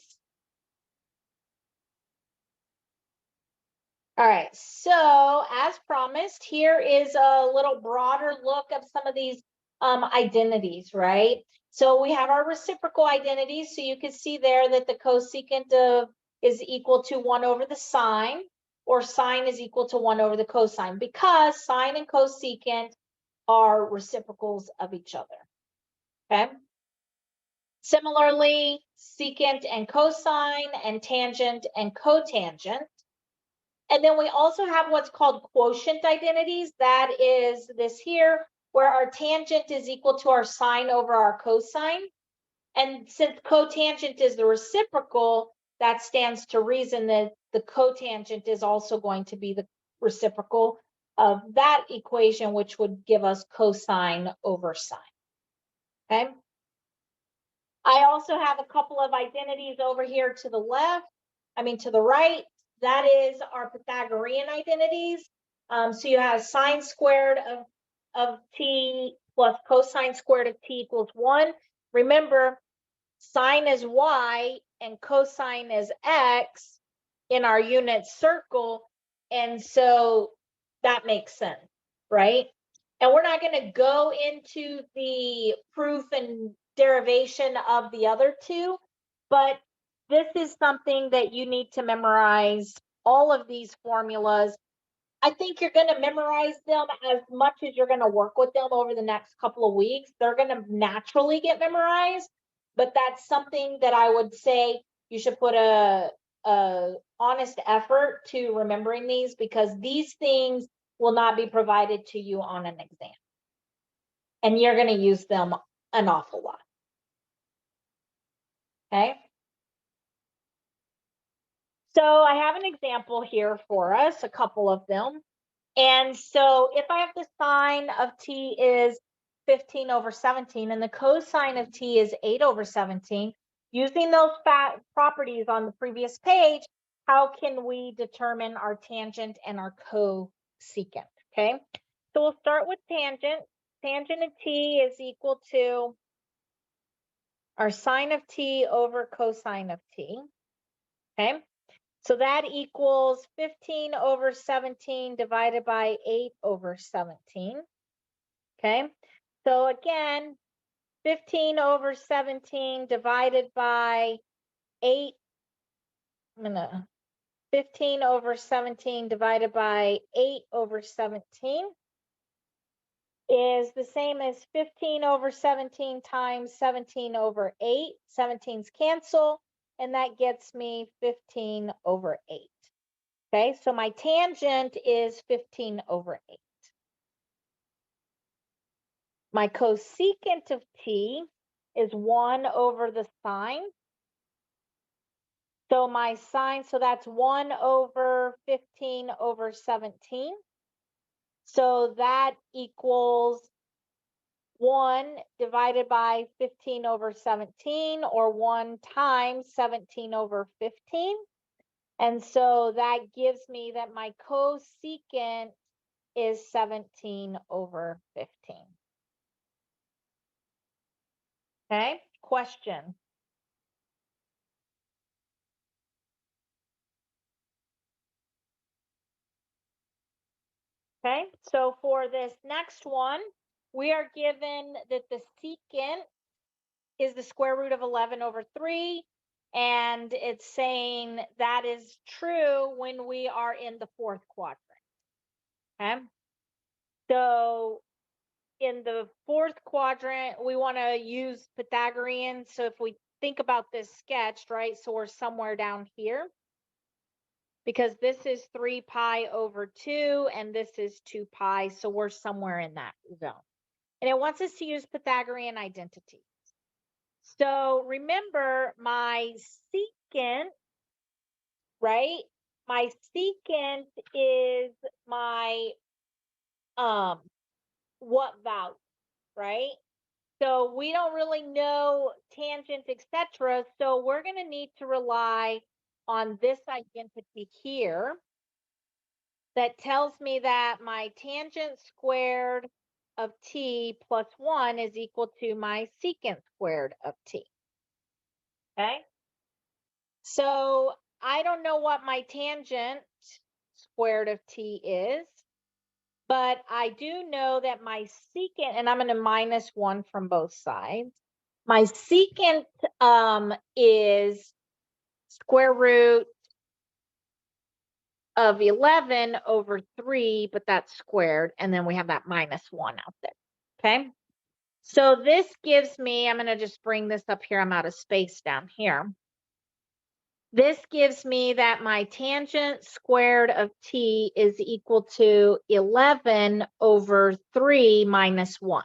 All right, so as promised, here is a little broader look of some of these identities, right? So we have our reciprocal identities. So you can see there that the cosecant of is equal to 1 over the sine, or sine is equal to 1 over the cosine, because sine and cosecant are reciprocals of each other. Okay. Similarly, secant and cosine, and tangent and cotangent. And then we also have what's called quotient identities. That is this here, where our tangent is equal to our sine over our cosine. And since cotangent is the reciprocal, that stands to reason that the cotangent is also going to be the reciprocal of that equation, which would give us cosine over sine. Okay. I also have a couple of identities over here to the to the right. That is our Pythagorean identities. So you have sine squared of t plus cosine squared of t equals 1. Remember, sine is y and cosine is x in our unit circle. And so that makes sense, right? And we're not going to go into the proof and derivation of the other two, but this is something that you need to memorize, all of these formulas. I think you're going to memorize them as much as you're going to work with them over the next couple of weeks. They're going to naturally get memorized, but that's something that I would say you should put a honest effort to remembering these, because these things will not be provided to you on an exam. And you're going to use them an awful lot. Okay. So I have an example here for us, a couple of them. And so if I have the sine of t is 15 over 17 and the cosine of t is 8 over 17, using those properties on the previous page, how can we determine our tangent and our cosecant? Okay, so we'll start with tangent. Tangent of t is equal to our sine of t over cosine of t. Okay, so that equals 15 over 17 divided by 8 over 17. Okay, so again, 15 over 17 divided by 8, 15 over 17 divided by 8 over 17 is the same as 15 over 17 times 17 over 8. 17's cancel, and that gets me 15 over 8. Okay, so my tangent is 15 over 8. My cosecant of t is 1 over the sine. So my sine, so that's 1 over 15 over 17. So that equals 1 divided by 15 over 17, or 1 times 17 over 15. And so that gives me that my cosecant is 17 over 15. Okay, question. Okay, so for this next one, we are given that the secant is the square root of 11 over 3. And it's saying that is true when we are in the fourth quadrant. Okay. So in the fourth quadrant, we want to use Pythagorean. So if we think about this sketched, right? So we're somewhere down here, because this is 3 pi over 2 and this is 2 pi. So we're somewhere in that zone. And it wants us to use Pythagorean identity. So remember my secant, right? My secant is my what value, right? So we don't really know tangent, etc. So we're going to need to rely on this identity here that tells me that my tangent squared of t plus 1 is equal to my secant squared of t. Okay? So I don't know what my tangent squared of t is, but I do know that my secant, and I'm going to minus 1 from both sides. My secant is square root of 11 over 3, but that's squared, and then we have that minus 1 out there. Okay? So this gives me, I'm going to just bring this up here. I'm out of space down here. This gives me that my tangent squared of t is equal to 11 over 3 minus 1.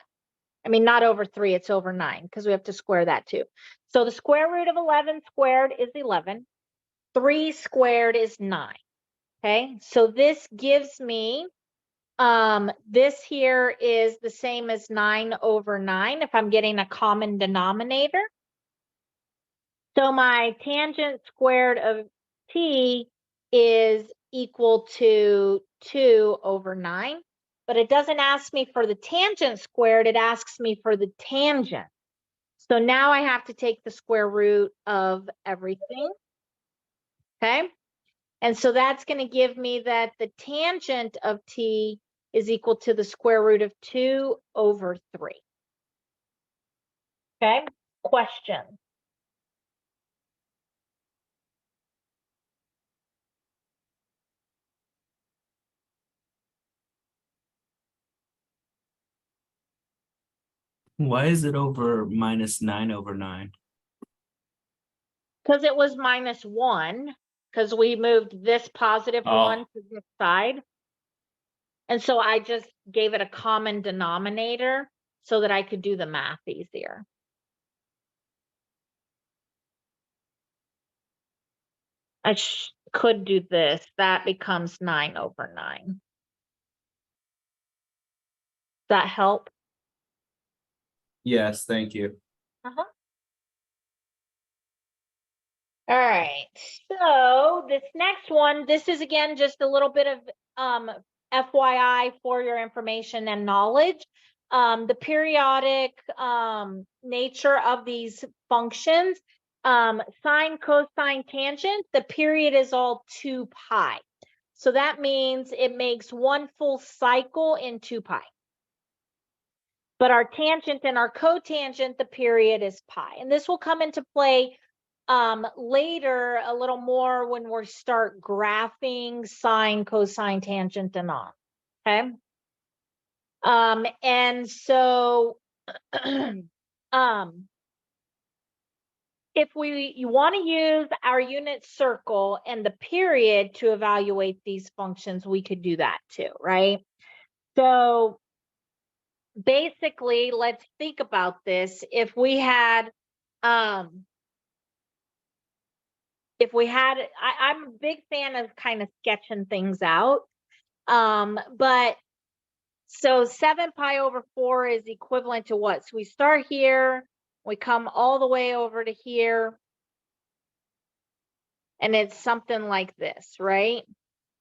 I mean, not over 3, it's over 9, because we have to square that too. So the square root of 11 squared is 11. 3 squared is 9. Okay, so this gives me, this here is the same as 9 over 9 if I'm getting a common denominator. So my tangent squared of t is equal to 2 over 9. But it doesn't ask me for the tangent squared, it asks me for the tangent. So now I have to take the square root of everything. Okay. And so that's going to give me that the tangent of t is equal to the square root of 2 over 3. Okay. Question.
Why is it over minus 9 over 9?
Because it was minus 1, because we moved this positive 1 to this side. And so I just gave it a common denominator so that I could do the math easier. I could do this. That becomes 9 over 9. Does that help?
Yes, thank you.
Uh-huh. All right, so this next one, this is again just a little bit of FYI for your information and knowledge. The periodic nature of these functions, sine, cosine, tangent, the period is all 2 pi. So that means it makes one full cycle in 2 pi. But our tangent and our cotangent, the period is pi. And this will come into play later a little more when we start graphing sine, cosine, tangent, and on. Okay. And so if you want to use our unit circle and the period to evaluate these functions, we could do that too, right? So basically, let's think about this. If we had, I'm a big fan of kind of sketching things out. But so 7 pi over 4 is equivalent to what? So we start here, we come all the way over to here, and it's something like this, right?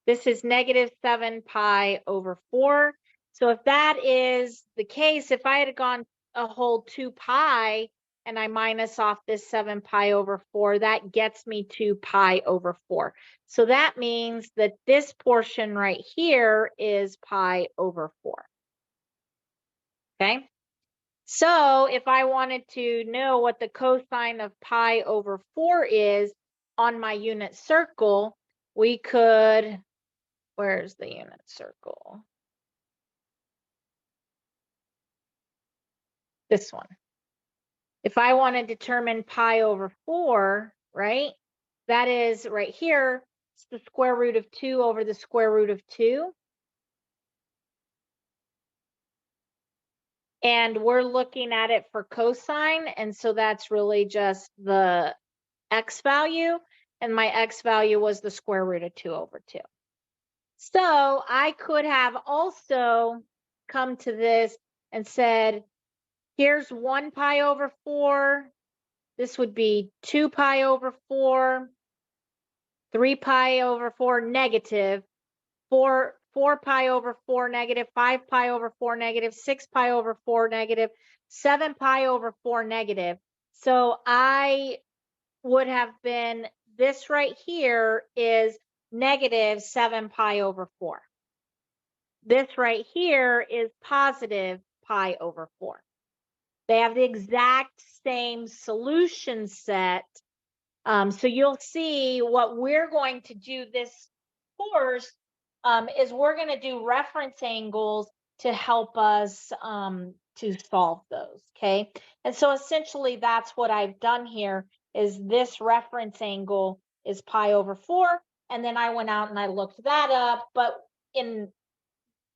This is negative 7 pi over 4. So if that is the case, if I had gone a whole 2 pi and I minus off this 7 pi over 4, that gets me 2 pi over 4. So that means that this portion right here is pi over 4. Okay? So if I wanted to know what the cosine of pi over 4 is on my unit circle, we could, where's the unit circle? This one. If I want to determine pi over 4, right? That is right here, it's the square root of 2 over the square root of 2. And we're looking at it for cosine, and so that's really just the x value, and my x value was the square root of 2 over 2. So I could have also come to this and said, here's 1 pi over 4. This would be 2 pi over 4, 3 pi over 4 negative, 4 pi over 4 negative, 5 pi over 4 negative, 6 pi over 4 negative, 7 pi over 4 negative. So I would have been, this right here is negative 7 pi over 4. This right here is positive pi over 4. They have the exact same solution set. So you'll see what we're going to do this course is we're going to do reference angles to help us to solve those, okay? And so essentially that's what I've done here is this reference angle is pi over 4, and then I went out and I looked that up, but in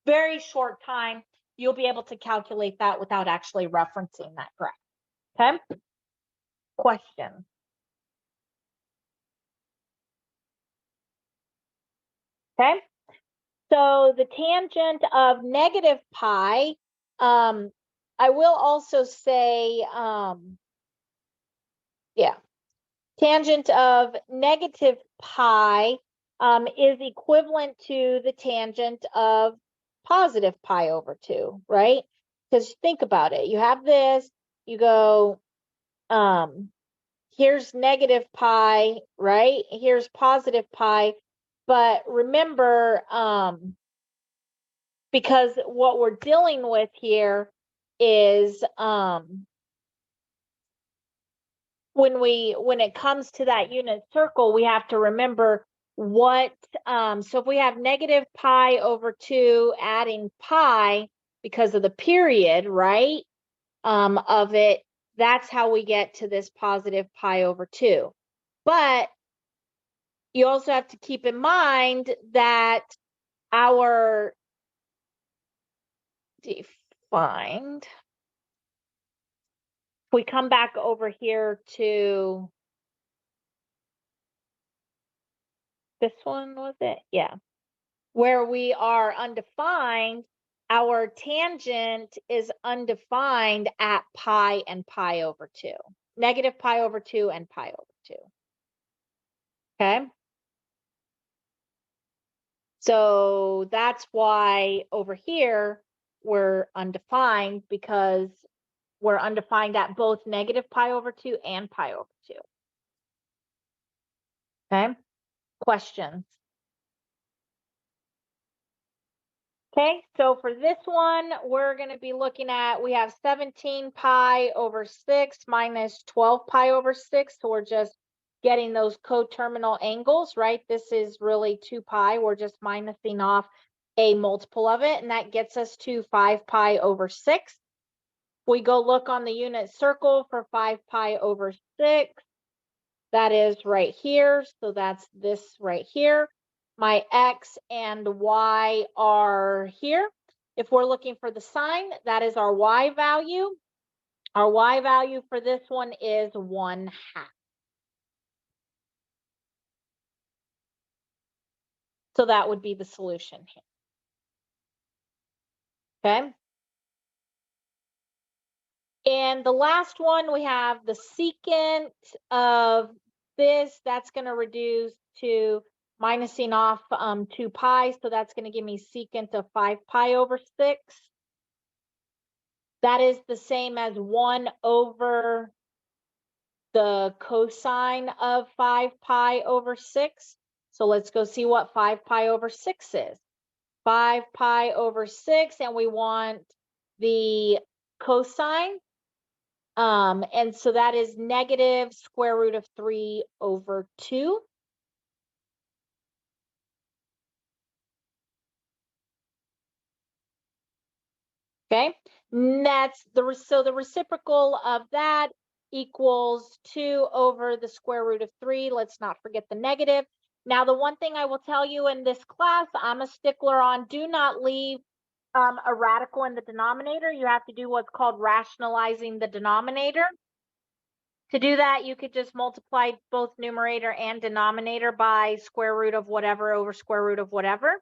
very short time, you'll be able to calculate that without actually referencing that graph, okay? Question. Okay, so the tangent of negative pi, I will also say, tangent of negative pi is equivalent to the tangent of positive pi over 2, right? Because think about it, you have this, you go, here's negative pi, right? Here's positive pi, but remember, because what we're dealing with here is when it comes to that unit circle, we have to remember what, so if we have negative pi over 2 adding pi because of the period, right, of it, that's how we get to this positive pi over 2. But you also have to keep in mind that our defined, if we come back over here to this one, was it? Yeah. Where we are undefined, our tangent is undefined at pi and pi over 2. Negative pi over 2 and pi over 2. Okay? So that's why over here we're undefined, because we're undefined at both negative pi over 2 and pi over 2. Okay? Questions? Okay, so for this one, we're going to be looking at, we have 17 pi over 6 minus 12 pi over 6. So we're just getting those coterminal angles, right? This is really 2 pi. We're just minusing off a multiple of it, and that gets us to 5 pi over 6. We go look on the unit circle for 5 pi over 6. That is right here. So that's this right here. My X and Y are here. If we're looking for the sine, that is our y value. Our y value for this one is 1/2. So that would be the solution here. Okay. And the last one, we have the secant of this. That's going to reduce to minusing off 2 pi. So that's going to give me secant of 5 pi over 6. That is the same as 1 over the cosine of 5 pi over 6. So let's go see what 5 pi over 6 is. 5 pi over 6, and we want the cosine. And so that is negative square root of 3 over 2. Okay, and that's so the reciprocal of that equals 2 over the square root of 3. Let's not forget the negative. Now, the one thing I will tell you in this class, I'm a stickler on, do not leave a radical in the denominator. You have to do what's called rationalizing the denominator. To do that, you could just multiply both numerator and denominator by square root of whatever over square root of whatever.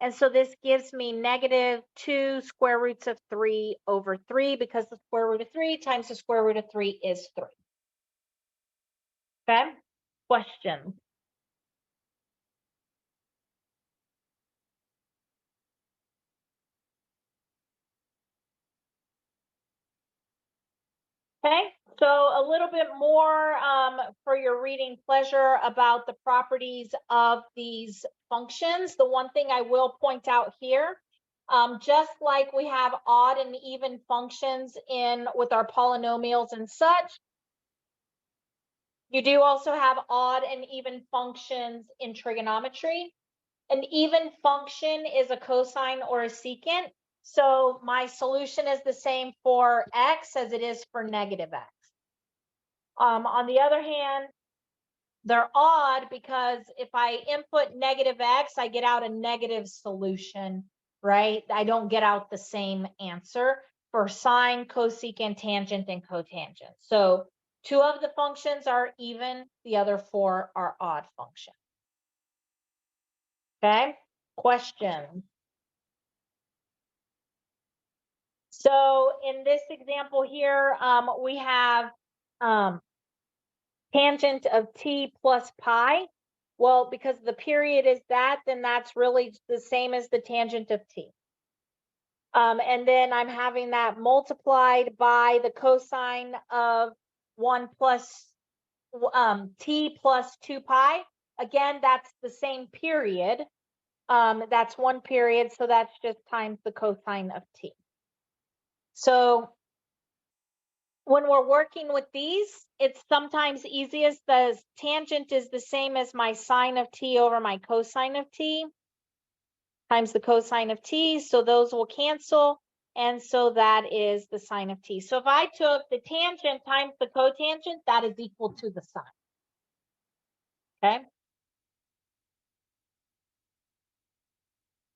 And so this gives me negative 2 square roots of 3 over 3, because the square root of 3 times the square root of 3 is 3. Okay, question. Okay, so a little bit more for your reading pleasure about the properties of these functions. The one thing I will point out here, just like we have odd and even functions with our polynomials and such, you do also have odd and even functions in trigonometry. An even function is a cosine or a secant. So my solution is the same for x as it is for negative x. On the other hand, they're odd because if I input negative x, I get out a negative solution, right? I don't get out the same answer for sine, cosecant, tangent, and cotangent. So 2 of the functions are even, the other 4 are odd functions. Okay, question. So in this example here, we have tangent of t plus pi. Well, because the period is that, then that's really the same as the tangent of t. And then I'm having that multiplied by the cosine of 1 plus t plus 2 pi. Again, that's the same period. That's 1 period, so that's just times the cosine of t. So when we're working with these, it's sometimes easiest. The tangent is the same as my sine of t over my cosine of t times the cosine of t. So those will cancel. And so that is the sine of t. So if I took the tangent times the cotangent, that is equal to the sine. Okay.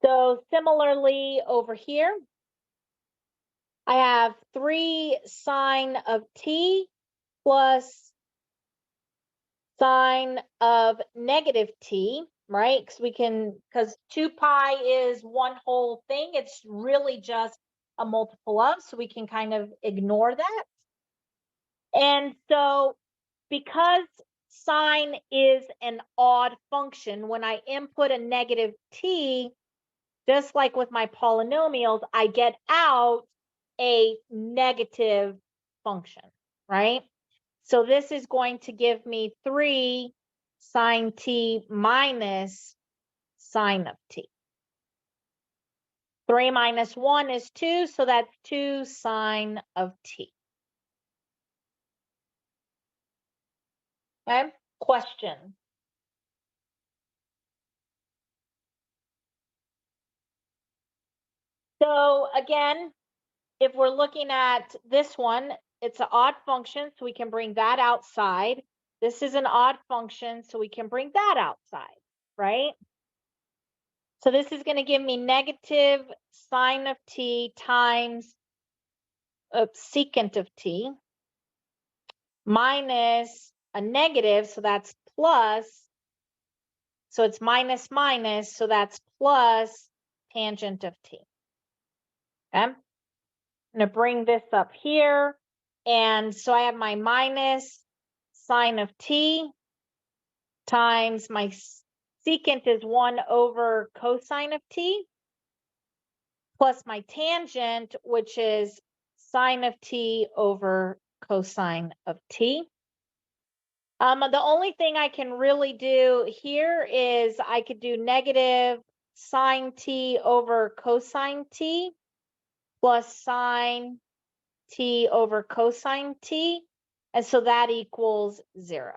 So similarly over here, I have 3 sine of t plus sine of negative t, right? Because 2 pi is one whole thing. It's really just a multiple of, so we can kind of ignore that. And so because sine is an odd function, when I input a negative t, just like with my polynomials, I get out a negative function, right? So this is going to give me 3 sine t minus sine of t. 3 minus 1 is 2, so that's 2 sine of t. Okay, question. So again, if we're looking at this one, it's an odd function, so we can bring that outside. This is an odd function, so we can bring that outside, right? So this is going to give me negative sine of t times secant of t minus a negative, so that's plus. So it's minus minus, so that's plus tangent of t. Okay. I'm going to bring this up here. And so I have my minus sine of t times my secant is 1 over cosine of t plus my tangent, which is sine of t over cosine of t. The only thing I can really do here is I could do negative sine t over cosine t plus sine t over cosine t. And so that equals 0.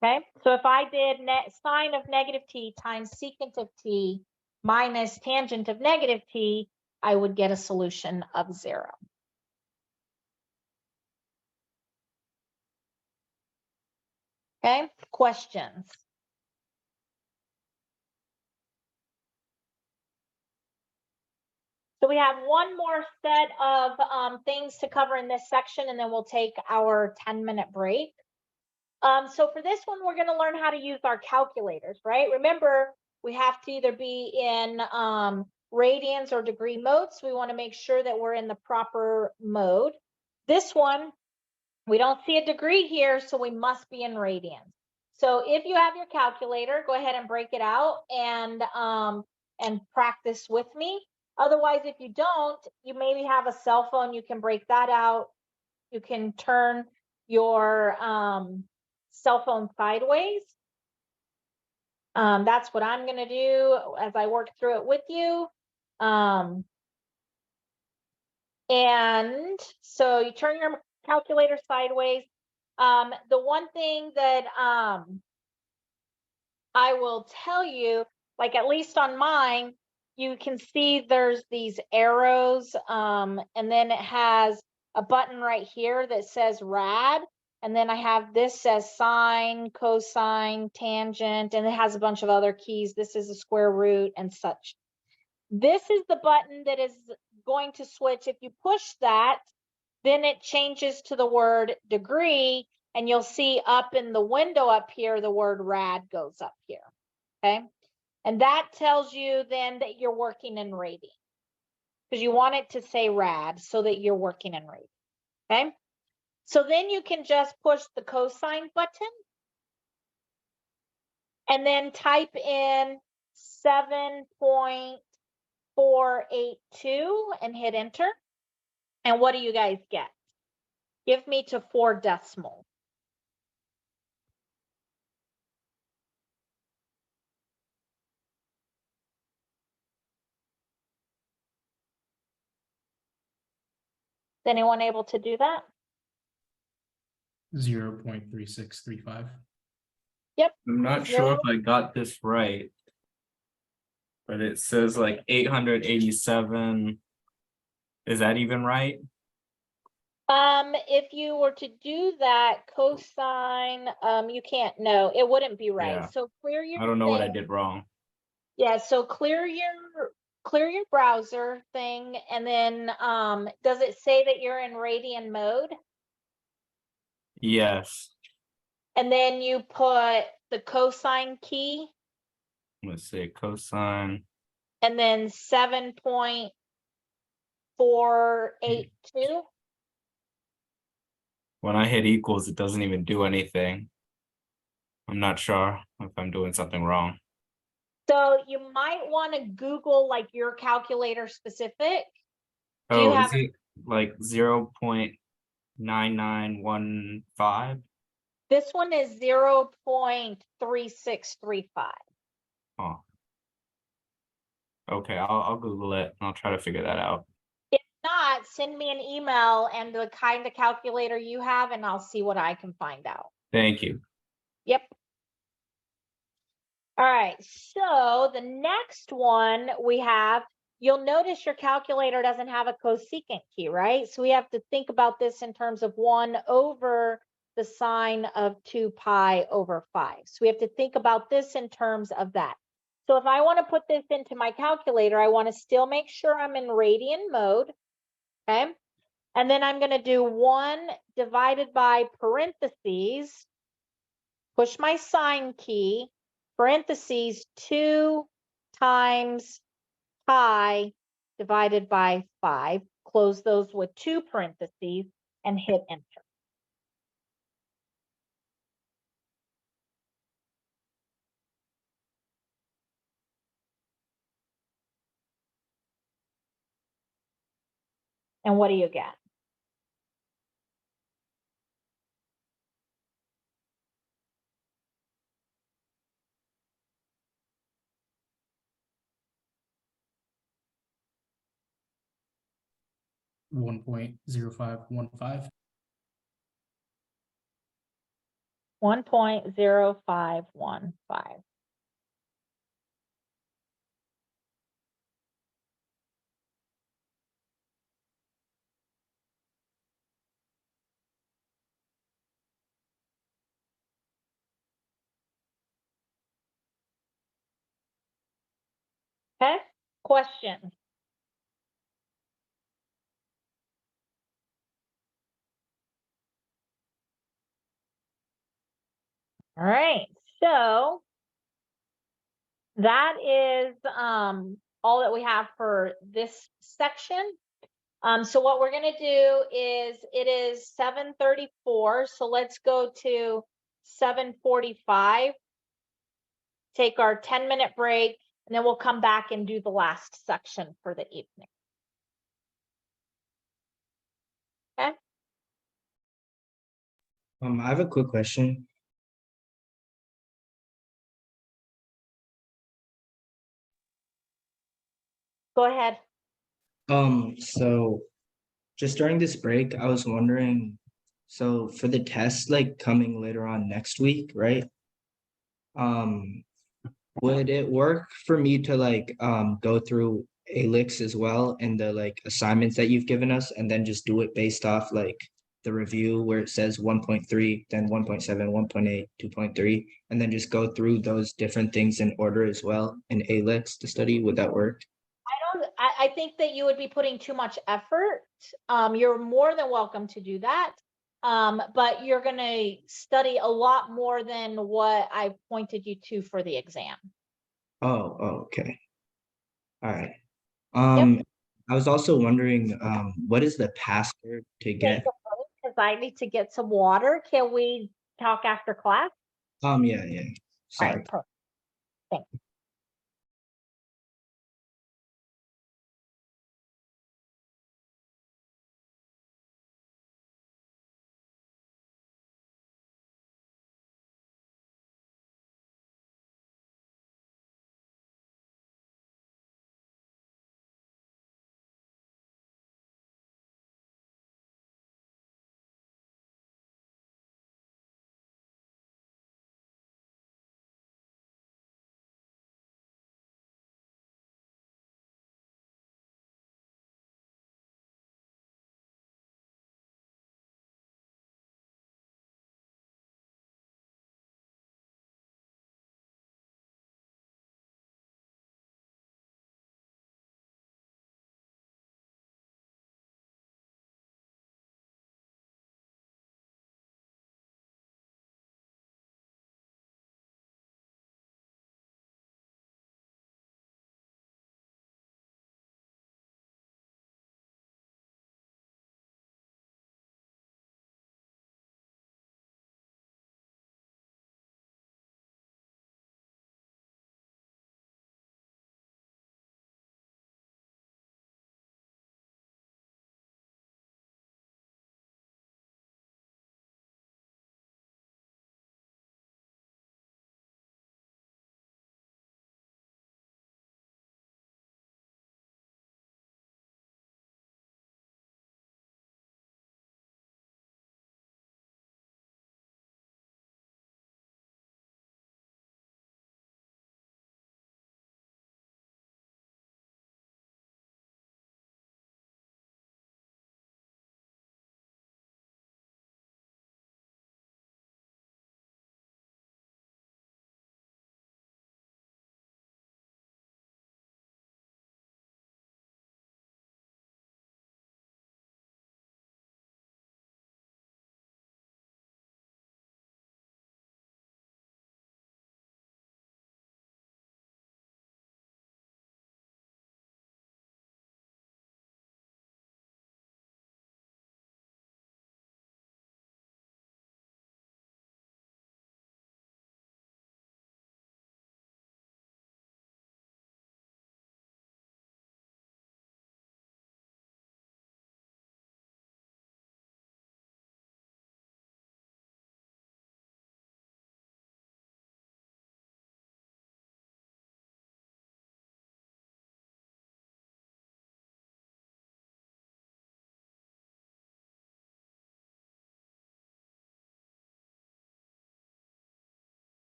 Okay, so if I did sine of negative t times secant of t minus tangent of negative t, I would get a solution of 0. Okay, questions? So we have one more set of things to cover in this section, and then we'll take our 10-minute break. So for this one, we're going to learn how to use our calculators, right? Remember, we have to either be in radians or degree mode, so we want to make sure that we're in the proper mode. This one, we don't see a degree here, so we must be in radians. So if you have your calculator, go ahead and break it out and practice with me. Otherwise, if you don't, you maybe have a cell phone, you can break that out. You can turn your cell phone sideways. That's what I'm going to do as I work through it with you. And so you turn your calculator sideways. The one thing that I will tell you, like at least on mine, you can see there's these arrows, and then it has a button right here that says rad. And then I have this says sine, cosine, tangent, and it has a bunch of other keys. This is a square root and such. This is the button that is going to switch. If you push that, then it changes to the word degree, and you'll see up in the window up here, the word rad goes up here, okay? And that tells you then that you're working in radian, because you want it to say rad so that you're working in radian, okay? So then you can just push the cosine button and then type in 7.482 and hit enter. And what do you guys get? Give me to 4 decimal. Is anyone able to do that?
0.3635.
Yep.
I'm not sure if I got this right, but it says like 887. Is that even right?
If you were to do that cosine, you can't. No, it wouldn't be right.
Yeah.
So clear your.
I don't know what I
thing.
did wrong.
Yeah. So clear your browser thing, and then does it say that you're in radian mode?
Yes.
And then you put the cosine key,
Let's say cosine.
and then 7.482.
When I hit equals, it doesn't even do anything. I'm not sure if I'm doing something wrong.
So you might want to Google like your calculator specific. Do you
Oh,
have
is it like 0.9915?
this one is 0.3635.
Oh. Okay, I'll Google it and I'll try to figure that out.
If not, send me an email and the kind of calculator you have, and I'll see what I can find out.
Thank you.
Yep. All right, so the next one we have, you'll notice your calculator doesn't have a cosecant key, right? So we have to think about this in terms of 1 over the sine of 2 pi over 5. So we have to think about this in terms of that. So if I want to put this into my calculator, I want to still make sure I'm in radian mode, okay? And then I'm going to do 1 divided by parentheses, push my sine key, parentheses 2 times pi divided by 5, close those with 2 parentheses, and hit enter. And what do you get?
One point zero five one five.
1.0515. Okay, question. All right, so that is all that we have for this section. So what we're gonna do is, it is 7:34, so let's go to 7:45. Take our 10-minute break, and then we'll come back and do the last section for the evening. Okay,
I have a quick question.
go ahead.
So just during this break, I was wondering, so for the test like coming later on next week, right? Would it work for me to like go through ALIX as well and the like assignments that you've given us and then just do it based off like the review where it says 1.3, then 1.7, 1.8, 2.3, and then just go through those different things in order as well in ALIX to study? Would that work?
I think that you would be putting too much effort. You're more than welcome to do that. But you're gonna study a lot more than what I pointed you to for the exam.
Oh, okay. All right. I was also wondering, what is the password to get?
Because I need to get some water. Can we talk after class?
Yeah.
All
Sorry.
right, perfect. Thanks.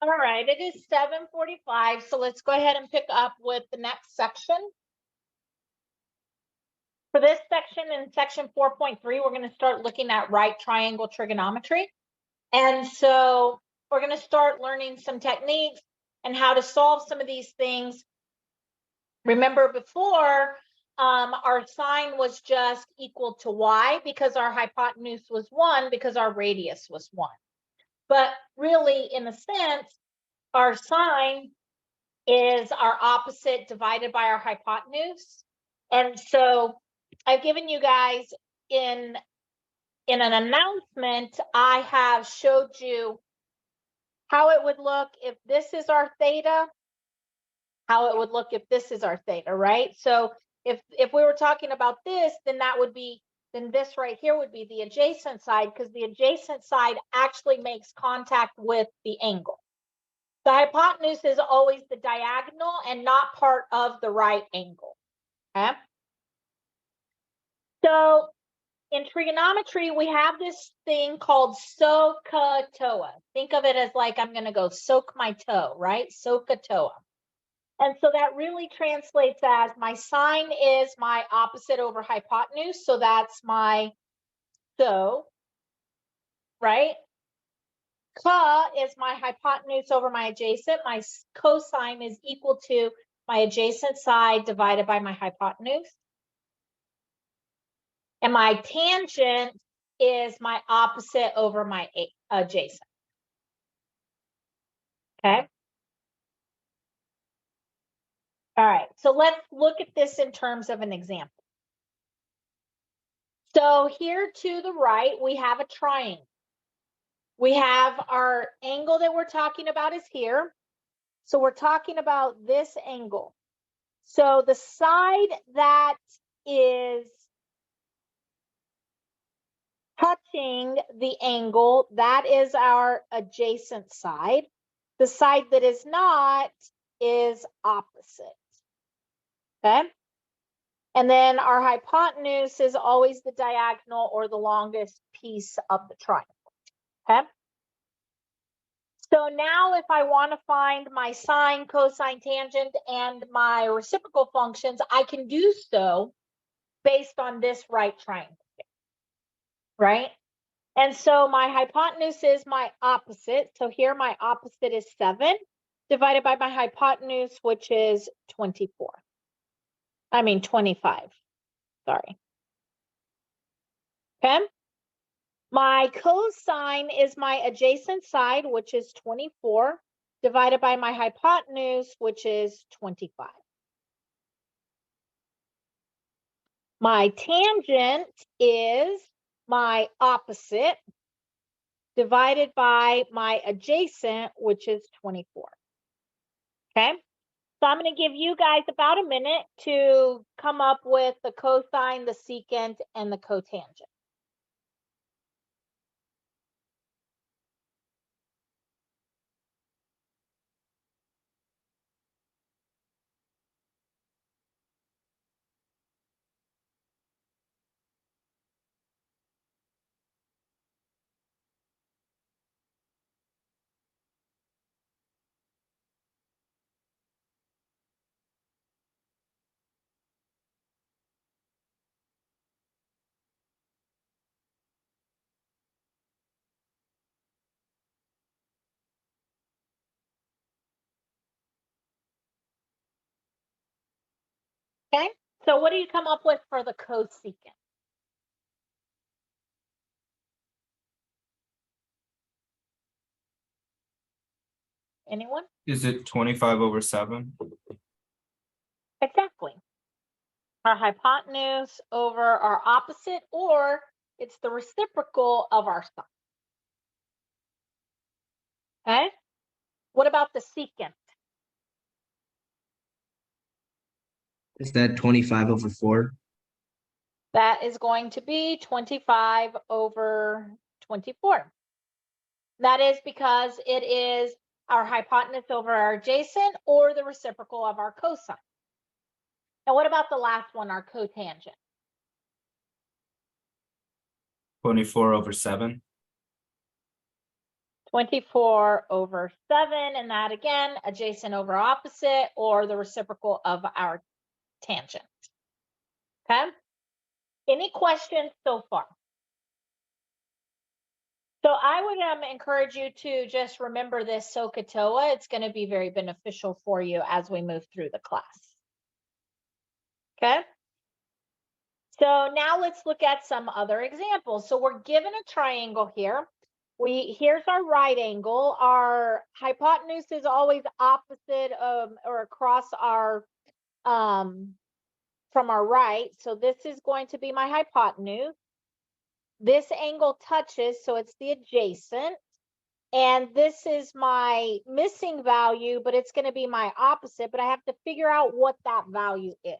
All right, it is 7:45, so let's go ahead and pick up with the next section. For this section, in section 4.3, we're going to start looking at right triangle trigonometry. And so we're going to start learning some techniques and how to solve some of these things. Remember before, our sine was just equal to y because our hypotenuse was 1 because our radius was 1. But really, in a sense, our sine is our opposite divided by our hypotenuse. And so I've given you guys in an announcement, I have showed you how it would look if this is our theta, how it would look if this is our theta, right? So if we were talking about this, then that would be, then this right here would be the adjacent side, because the adjacent side actually makes contact with the angle. The hypotenuse is always the diagonal and not part of the right angle, okay? So in trigonometry, we have this thing called SOHCAHTOA. Think of it as like, I'm gonna go soak my toe, right? SOHCAHTOA. And so that really translates as my sine is my opposite over hypotenuse. So that's my SO, right? Ka is my hypotenuse over my adjacent. My cosine is equal to my adjacent side divided by my hypotenuse. And my tangent is my opposite over my adjacent. Okay. All right, so let's look at this in terms of an example. So here to the right, we have a triangle. We have our angle that we're talking about is here. So we're talking about this angle. So the side that is touching the angle, that is our adjacent side. The side that is not is opposite. Okay. And then our hypotenuse is always the diagonal or the longest piece of the triangle. Okay. So now if I want to find my sine, cosine, tangent, and my reciprocal functions, I can do so based on this right triangle, right? And so my hypotenuse is my opposite. So here my opposite is 7 divided by my hypotenuse, which is 25. Sorry. Okay. My cosine is my adjacent side, which is 24, divided by my hypotenuse, which is 25. My tangent is my opposite, divided by my adjacent, which is 24. Okay, so I'm going to give you guys about a minute to come up with the cosine, the secant, and the cotangent. Okay, so what do you come up with for the cosecant? Anyone?
Is it 25/7?
Exactly. Our hypotenuse over our opposite, or it's the reciprocal of our sine. Okay, what about the secant?
Is that 25/4?
That is going to be 25/24. That is because it is our hypotenuse over our adjacent or the reciprocal of our cosine. Now, what about the last one, our cotangent?
24/7.
24/7, and that again, adjacent over opposite or the reciprocal of our tangent. Okay. Any questions so far? So I would encourage you to just remember this SOHCAHTOA. It's going to be very beneficial for you as we move through the class. Okay. So now let's look at some other examples. So we're given a triangle here. Here's our right angle. Our hypotenuse is always opposite or across our from our right. So this is going to be my hypotenuse. This angle touches, so it's the adjacent. And this is my missing value, but it's going to be my opposite, but I have to figure out what that value is.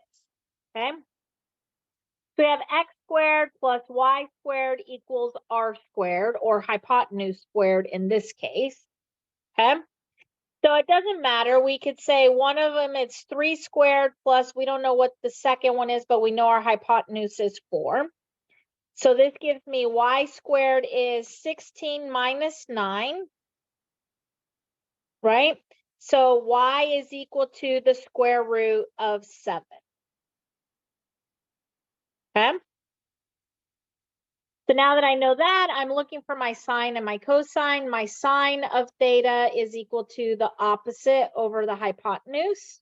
Okay. So we have x squared plus y squared equals r squared, or hypotenuse squared in this case. Okay. So it doesn't matter. We could say one of them it's 3 squared plus, we don't know what the second one is, but we know our hypotenuse is 4. So this gives me y squared is 16 minus 9, right? So y is equal to the square root of 7. Okay. So now that I know that, I'm looking for my sine and my cosine. My sine of theta is equal to the opposite over the hypotenuse.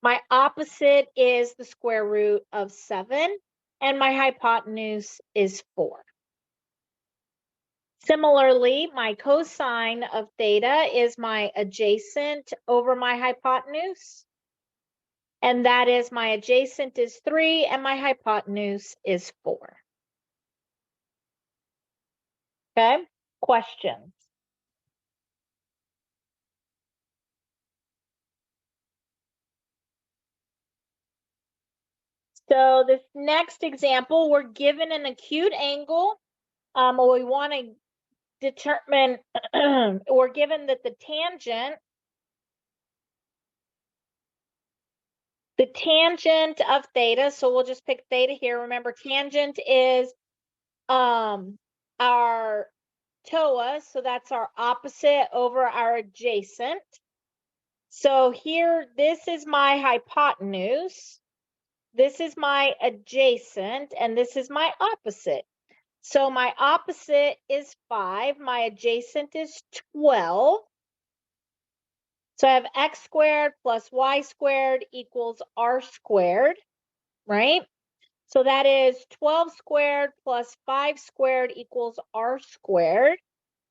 My opposite is the square root of 7, and my hypotenuse is 4. Similarly, my cosine of theta is my adjacent over my hypotenuse. And that is my adjacent is 3, and my hypotenuse is 4. Okay, questions? So this next example, we're given an acute angle. We want to determine, we're given that the tangent of theta, so we'll just pick theta here. Remember, tangent is our TOA, so that's our opposite over our adjacent. So here, this is my hypotenuse, this is my adjacent, and this is my opposite. So my opposite is 5, my adjacent is 12. So I have x squared plus y squared equals r squared, right? So that is 12 squared plus 5 squared equals r squared.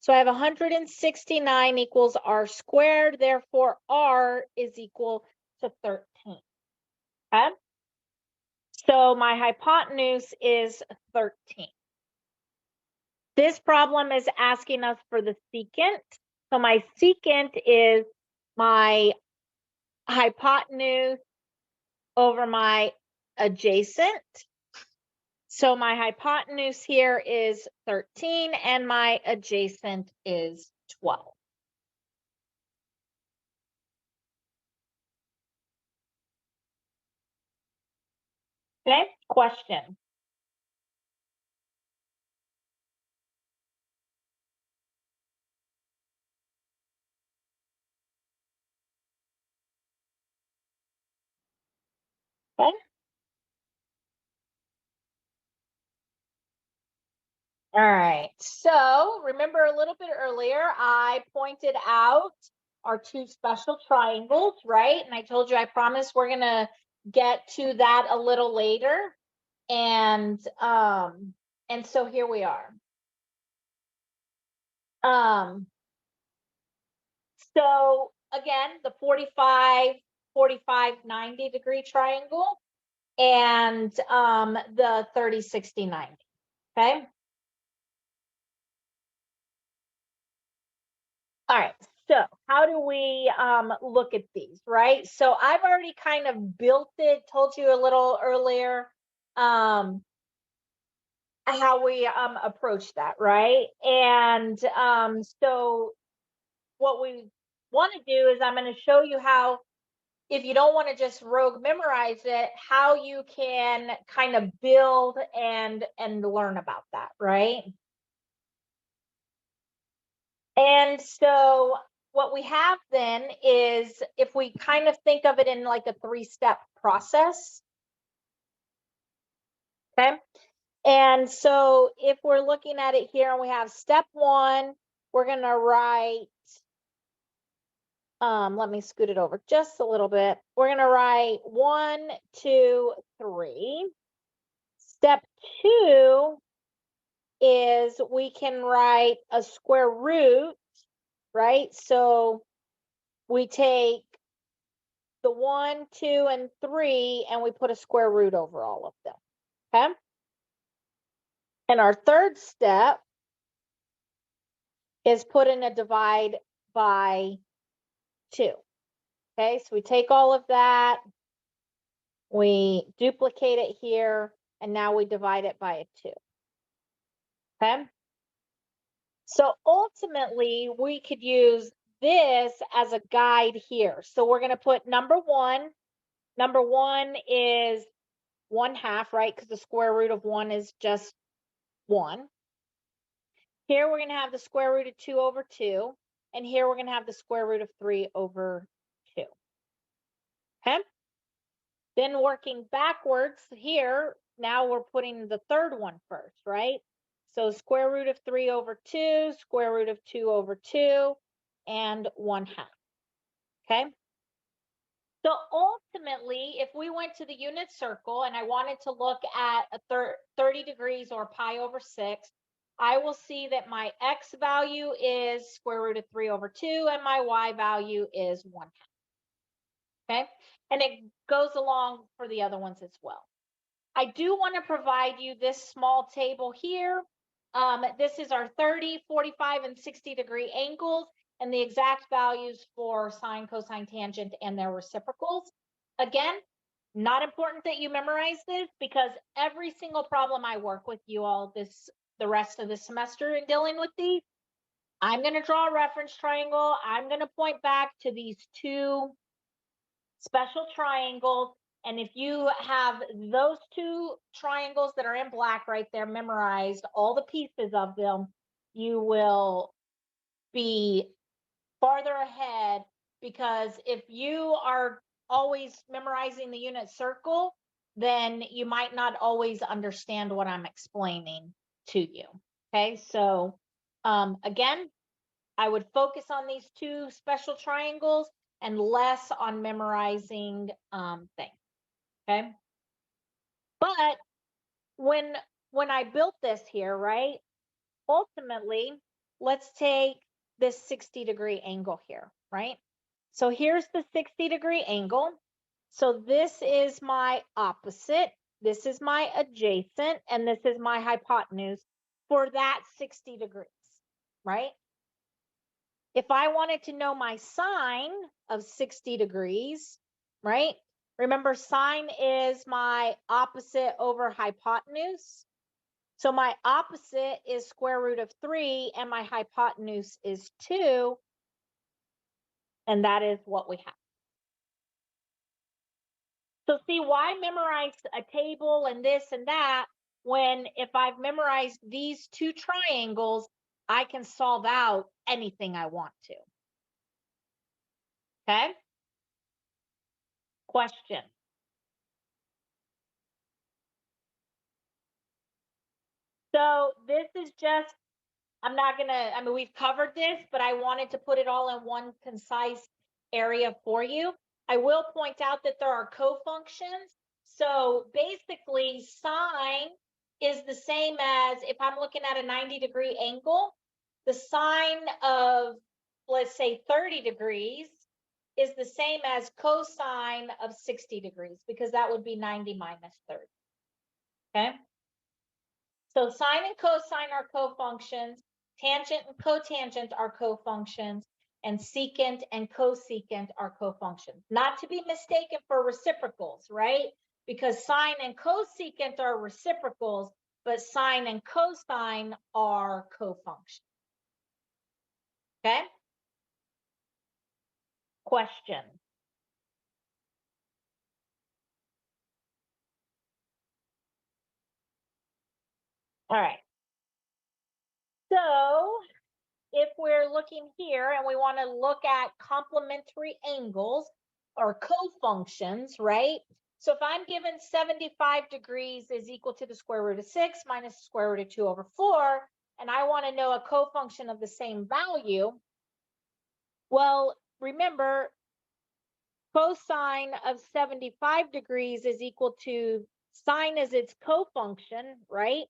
So I have 169 equals r squared. Therefore, r is equal to 13. Okay? So my hypotenuse is 13. This problem is asking us for the secant. So my secant is my hypotenuse over my adjacent. So my hypotenuse here is 13 and my adjacent is 12. Okay, question. Okay. All right, so remember a little bit earlier, I pointed out our two special triangles, right? And I told you, I promise we're gonna get to that a little later. And so here we are. So again, the 45, 45, 90 degree triangle and the 30, 60, 90, okay? All right, so how do we look at these, right? So I've already kind of built it, told you a little earlier how we approach that, right? And so what we want to do is I'm going to show you how, if you don't want to just rogue memorize it, how you can kind of build and learn about that, right? And so what we have then is, if we kind of think of it in like a 3-step process. Okay. And so if we're looking at it here and we have step 1, we're going to write, let me scoot it over just a little bit. We're going to write 1, 2, 3. Step 2 is we can write a square root, right? So we take the 1, 2, and 3, and we put a square root over all of them. Okay. And our third step is put in a divide by 2. Okay, so we take all of that, we duplicate it here, and now we divide it by a 2. Okay. So ultimately, we could use this as a guide here. So we're going to put number 1. Number 1 is 1/2, right? Because the square root of 1 is just 1. Here we're going to have the square root of 2 over 2. And here we're going to have the square root of 3 over 2. Okay. Then working backwards here, now we're putting the third one first, right? So square root of 3 over 2, square root of 2 over 2, and 1/2. Okay. So ultimately, if we went to the unit circle and I wanted to look at a 30 degrees or pi over 6, I will see that my x value is square root of 3 over 2 and my y value is 1/2. Okay. And it goes along for the other ones as well. I do want to provide you this small table here. This is our 30, 45, and 60 degree angles and the exact values for sine, cosine, tangent, and their reciprocals. Again, not important that you memorize this, because every single problem I work with you all the rest of the semester in dealing with these, I'm going to draw a reference triangle. I'm going to point back to these 2 special triangles. And if you have those 2 triangles that are in black right there memorized, all the pieces of them, you will be farther ahead, because if you are always memorizing the unit circle, then you might not always understand what I'm explaining to you. Okay, so again, I would focus on these 2 special triangles and less on memorizing things. Okay. But when I built this here, right, ultimately, let's take this 60 degree angle here, right? So here's the 60 degree angle. So this is my opposite, this is my adjacent, and this is my hypotenuse for that 60 degrees, right? If I wanted to know my sine of 60 degrees, right? Remember, sine is my opposite over hypotenuse. So my opposite is square root of 3 and my hypotenuse is 2. And that is what we have. So see, why memorize a table and this and that when if I've memorized these 2 triangles, I can solve out anything I want to. Okay? Question. So this is just, I'm not gonna, I mean, we've covered this, but I wanted to put it all in one concise area for you. I will point out that there are co-functions. So basically, sine is the same as, if I'm looking at a 90 degree angle, the sine of, let's say, 30 degrees is the same as cosine of 60 degrees, because that would be 90 minus 30. Okay. So sine and cosine are co-functions, tangent and cotangent are co-functions, and secant and cosecant are co-functions. Not to be mistaken for reciprocals, right? Because sine and cosecant are reciprocals, but sine and cosine are co-functions. Okay? Question. All right. So if we're looking here and we want to look at complementary angles or co-functions, right? So if I'm given 75 degrees is equal to the square root of 6 minus the square root of 2 over 4, and I want to know a co-function of the same value, well, remember, cosine of 75 degrees is equal to sine as its co-function, right?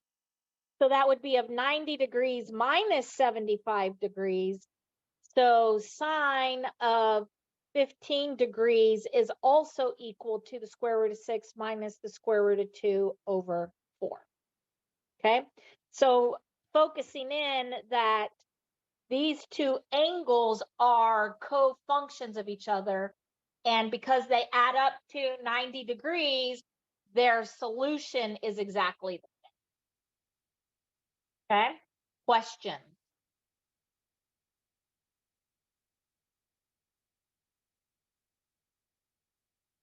So that would be of 90 degrees minus 75 degrees. So sine of 15 degrees is also equal to the square root of 6 minus the square root of 2 over 4. Okay, so focusing in that these two angles are co-functions of each other, and because they add up to 90 degrees, their solution is exactly the same. Okay, question.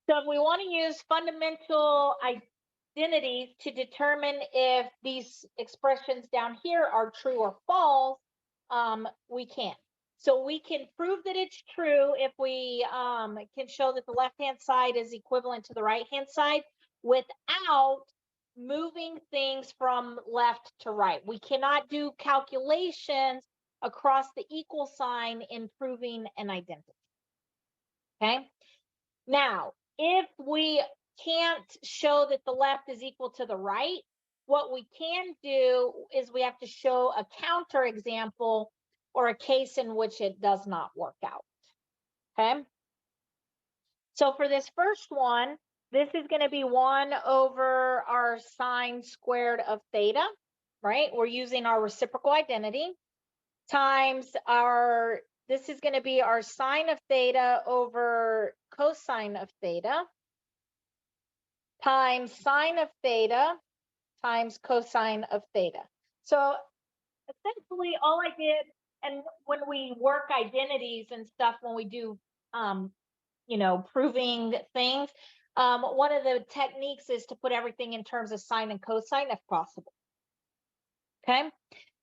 So if we want to use fundamental identities to determine if these expressions down here are true or false, we can. So we can prove that it's true if we can show that the left-hand side is equivalent to the right-hand side without moving things from left to right. We cannot do calculations across the equal sign in proving an identity. Okay. Now, if we can't show that the left is equal to the right, what we can do is we have to show a counter example or a case in which it does not work out. Okay. So for this first one, this is going to be 1 over our sine squared of theta, right? We're using our reciprocal identity times our, this is going to be our sine of theta over cosine of theta times sine of theta times cosine of theta. So essentially all I did, and when we work identities and stuff, when we do, proving things, one of the techniques is to put everything in terms of sine and cosine if possible. Okay,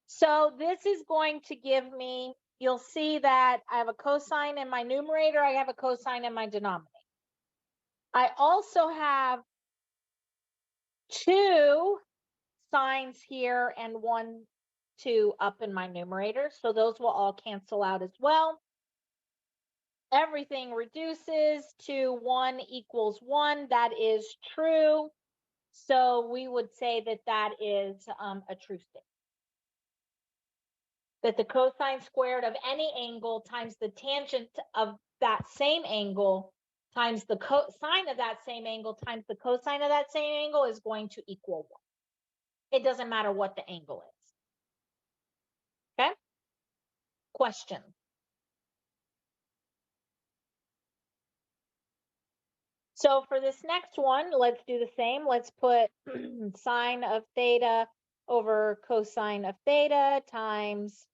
so this is going to give me, you'll see that I have a cosine in my numerator, I have a cosine in my denominator. I also have 2 sines here and 1, 2 up in my numerator. So those will all cancel out as well. Everything reduces to 1 equals 1. That is true. So we would say that that is a true statement. That the cosine squared of any angle times the tangent of that same angle times the sine of that same angle times the cosine of that same angle is going to equal 1. It doesn't matter what the angle is. Okay? Question. So for this next one, let's do the same. Let's put sine of theta over cosine of theta times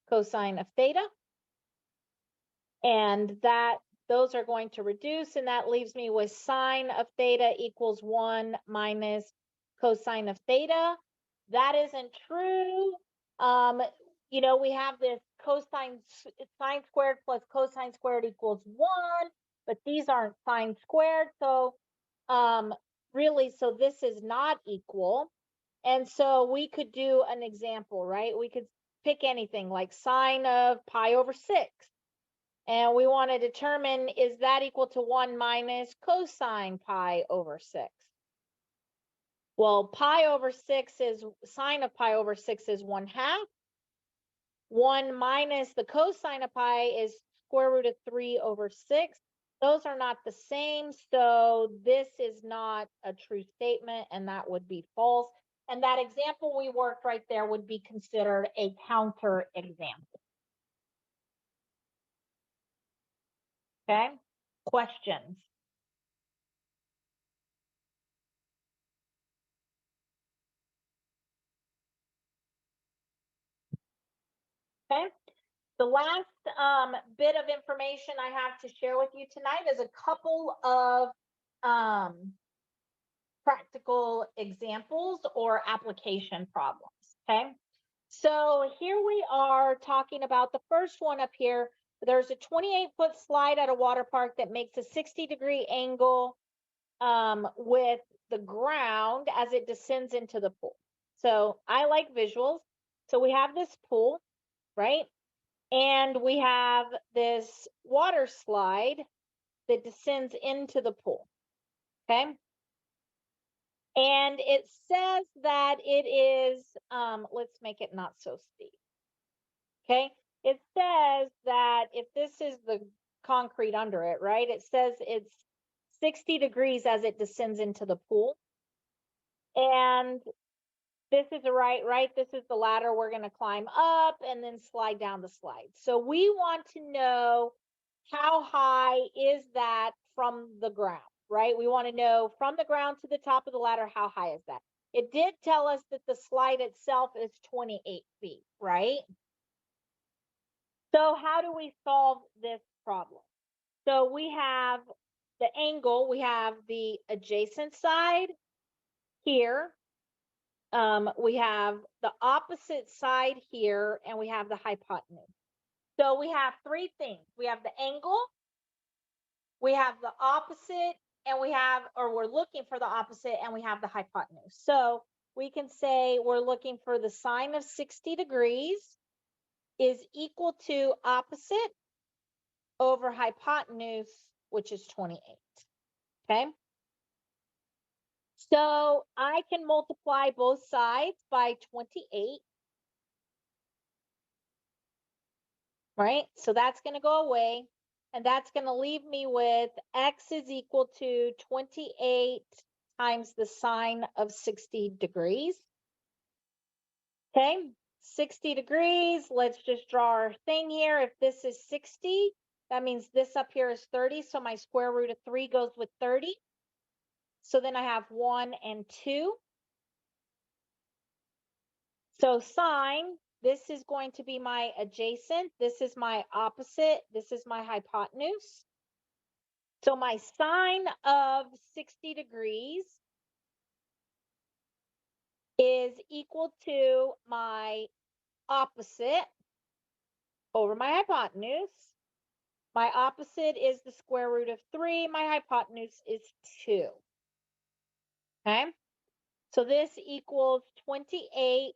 cosine of theta. And that those are going to reduce, and that leaves me with sine of theta equals 1 minus cosine of theta. That isn't true. We have this cosine, sine squared plus cosine squared equals 1, but these aren't sine squared. So really, so this is not equal. And so we could do an example, right? We could pick anything like sine of pi over 6. And we want to determine, is that equal to 1 minus cosine pi over 6? Well, pi over 6 is, sine of pi over 6 is 1/2. 1 minus the cosine of pi is square root of 3 over 6. Those are not the same, so this is not a true statement, and that would be false. And that example we worked right there would be considered a counter example. Okay, questions? Okay, the last bit of information I have to share with you tonight is a couple of practical examples or application problems. Okay, So here we are talking about the first one up here. There's a 28-foot slide at a water park that makes a 60-degree angle with the ground as it descends into the pool. So I like visuals. So we have this pool, right? And we have this water slide that descends into the pool. Okay. And it says that it is, let's make it not so steep. Okay. It says that if this is the concrete under it, right? It says it's 60 degrees as it descends into the pool. And this is the right? This is the ladder we're going to climb up and then slide down the slide. So we want to know how high is that from the ground, right? We want to know from the ground to the top of the ladder, how high is that? It did tell us that the slide itself is 28 feet, right? So how do we solve this problem? So we have the angle, we have the adjacent side here. We have the opposite side here, and we have the hypotenuse. So we have three things. We have the angle, we have the opposite, and we have, or we're looking for the opposite, and we have the hypotenuse. So we can say we're looking for the sine of 60 degrees is equal to opposite over hypotenuse, which is 28. Okay. So I can multiply both sides by 28. Right? So that's going to go away. And that's going to leave me with x is equal to 28 times the sine of 60 degrees. Okay, 60 degrees. Let's just draw our thing here. If this is 60, that means this up here is 30. So my square root of 3 goes with 30. So then I have 1 and 2. So sine, this is going to be my adjacent. This is my opposite. This is my hypotenuse. So my sine of 60 degrees is equal to my opposite over my hypotenuse. My opposite is the square root of 3. My hypotenuse is 2. Okay. So this equals 28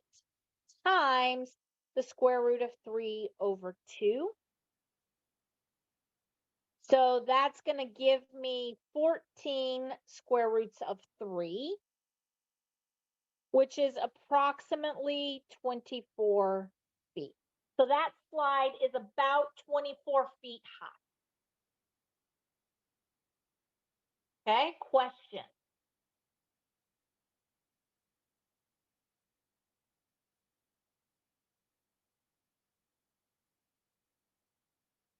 times the square root of 3 over 2. So that's going to give me 14 square roots of 3, which is approximately 24 feet. So that slide is about 24 feet high. Okay, question.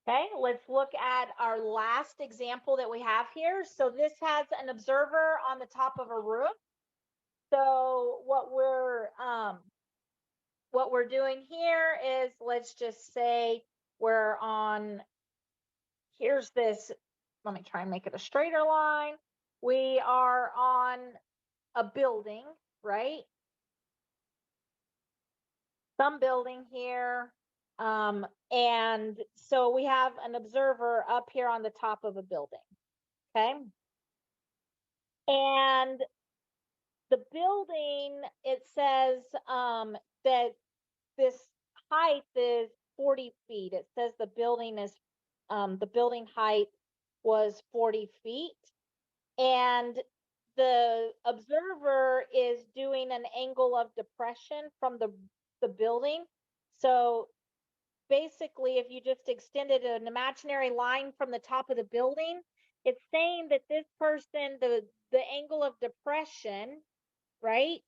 Okay, let's look at our last example that we have here. So this has an observer on the top of a roof. So what we're doing here is, let's just say we're on, here's this, let me try and make it a straighter line. We are on a building, right? Some building here. And so we have an observer up here on the top of a building. Okay. And the building, it says that this height is 40 feet. It says the building is, the building height was 40 feet. And the observer is doing an angle of depression from the building. So basically, if you just extended an imaginary line from the top of the building, it's saying that this person, the angle of depression, right?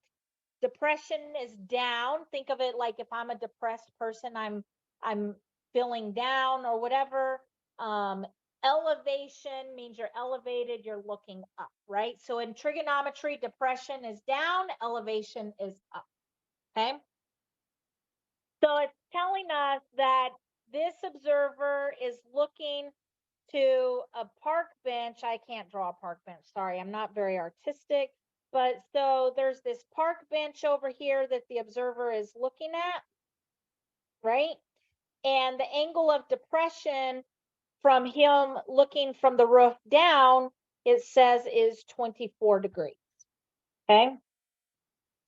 Depression is down. Think of it like if I'm a depressed person, I'm feeling down or whatever. Elevation means you're elevated, you're looking up, right? So in trigonometry, depression is down, elevation is up. Okay. So it's telling us that this observer is looking to a park bench. I can't draw a park bench. Sorry, I'm not very artistic. But so there's this park bench over here that the observer is looking at. right? And the angle of depression from him looking from the roof down, it says is 24 degrees, okay?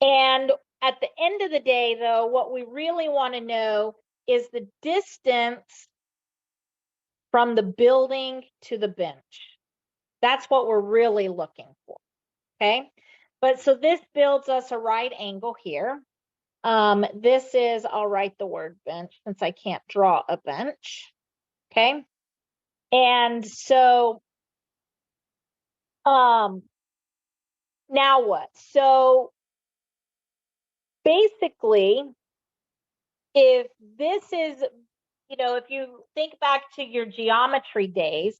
And at the end of the day, though, what we really want to know is the distance from the building to the bench. That's what we're really looking for, okay? But so this builds us a right angle here. This is, I'll write the word bench since I can't draw a bench, okay? And so, now what? So basically, if this is, if you think back to your geometry days,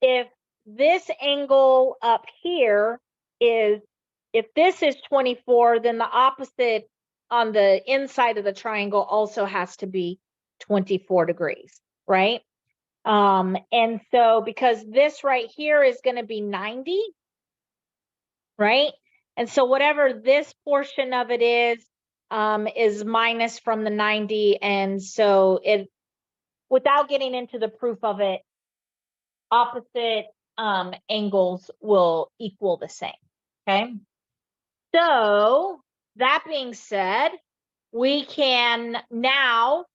if this angle up here is, if this is 24, then the opposite on the inside of the triangle also has to be 24 degrees, right? And so because this right here is going to be 90, right? And so whatever this portion of it is minus from the 90. And so it, without getting into the proof of it, opposite angles will equal the same, okay? So that being said, we can now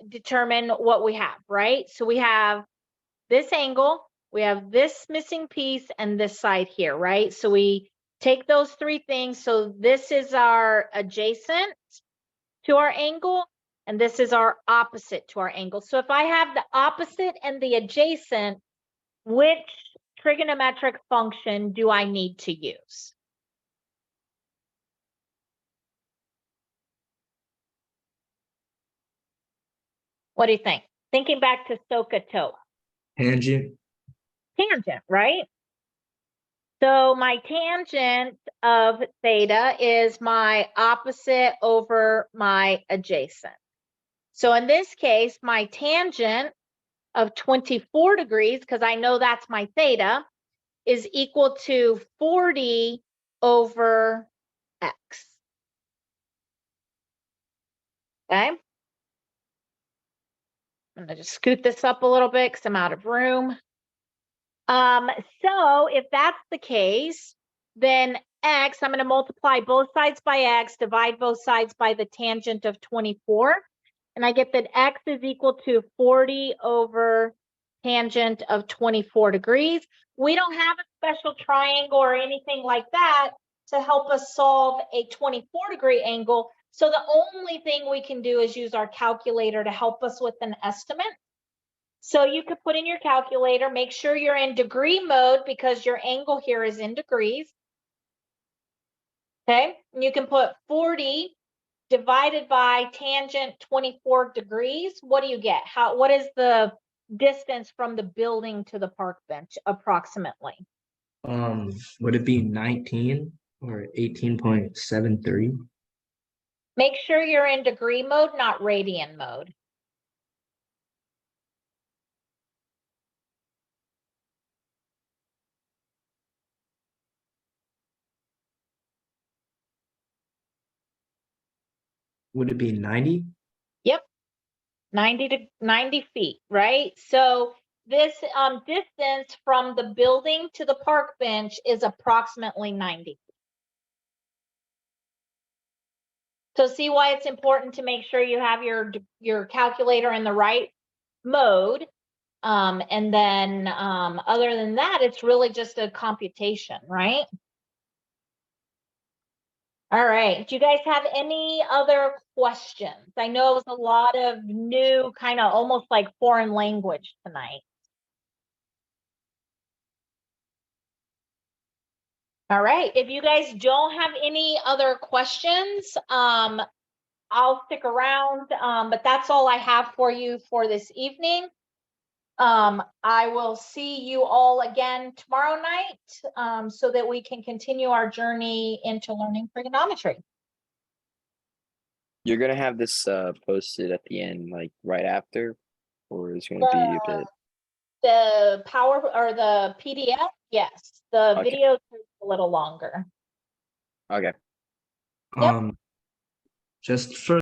determine what we have, right? So we have this angle, we have this missing piece, and this side here, right? So we take those three things. So this is our adjacent to our angle, and this is our opposite to our angle. So if I have the opposite and the adjacent, which trigonometric function do I need to use? What do you think? Thinking back to SOHCAHTOA.
Tangent.
Tangent, right? So my tangent of theta is my opposite over my adjacent. So in this case, my tangent of 24 degrees, because I know that's my theta, is equal to 40 over x. Okay. I'm going to just scoot this up a little bit because I'm out of room. So if that's the case, then x, I'm going to multiply both sides by x, divide both sides by the tangent of 24, and I get that x is equal to 40 over tangent of 24 degrees. We don't have a special triangle or anything like that to help us solve a 24-degree angle. So the only thing we can do is use our calculator to help us with an estimate. So you could put in your calculator, make sure you're in degree mode because your angle here is in degrees. Okay, and you can put 40 divided by tangent 24 degrees. What do you get? What is the distance from the building to the park bench approximately?
Would it be 19 or 18.73?
Make sure you're in degree mode, not radian mode.
Would it be 90?
Yep, 90 feet, right? So this distance from the building to the park bench is approximately 90. So see why it's important to make sure you have your calculator in the right mode. And then other than that, it's really just a computation, right? All right. Do you guys have any other questions? I know it was a lot of new, kind of almost like foreign language tonight. All right. If you guys don't have any other questions, I'll stick around, but that's all I have for you for this evening. I will see you all again tomorrow night so that we can continue our journey into learning trigonometry.
You're gonna have this posted at the end, like right after, or is it gonna be a bit?
The power or the PDF, yes. The
Okay.
video takes a little longer.
Okay.
Just for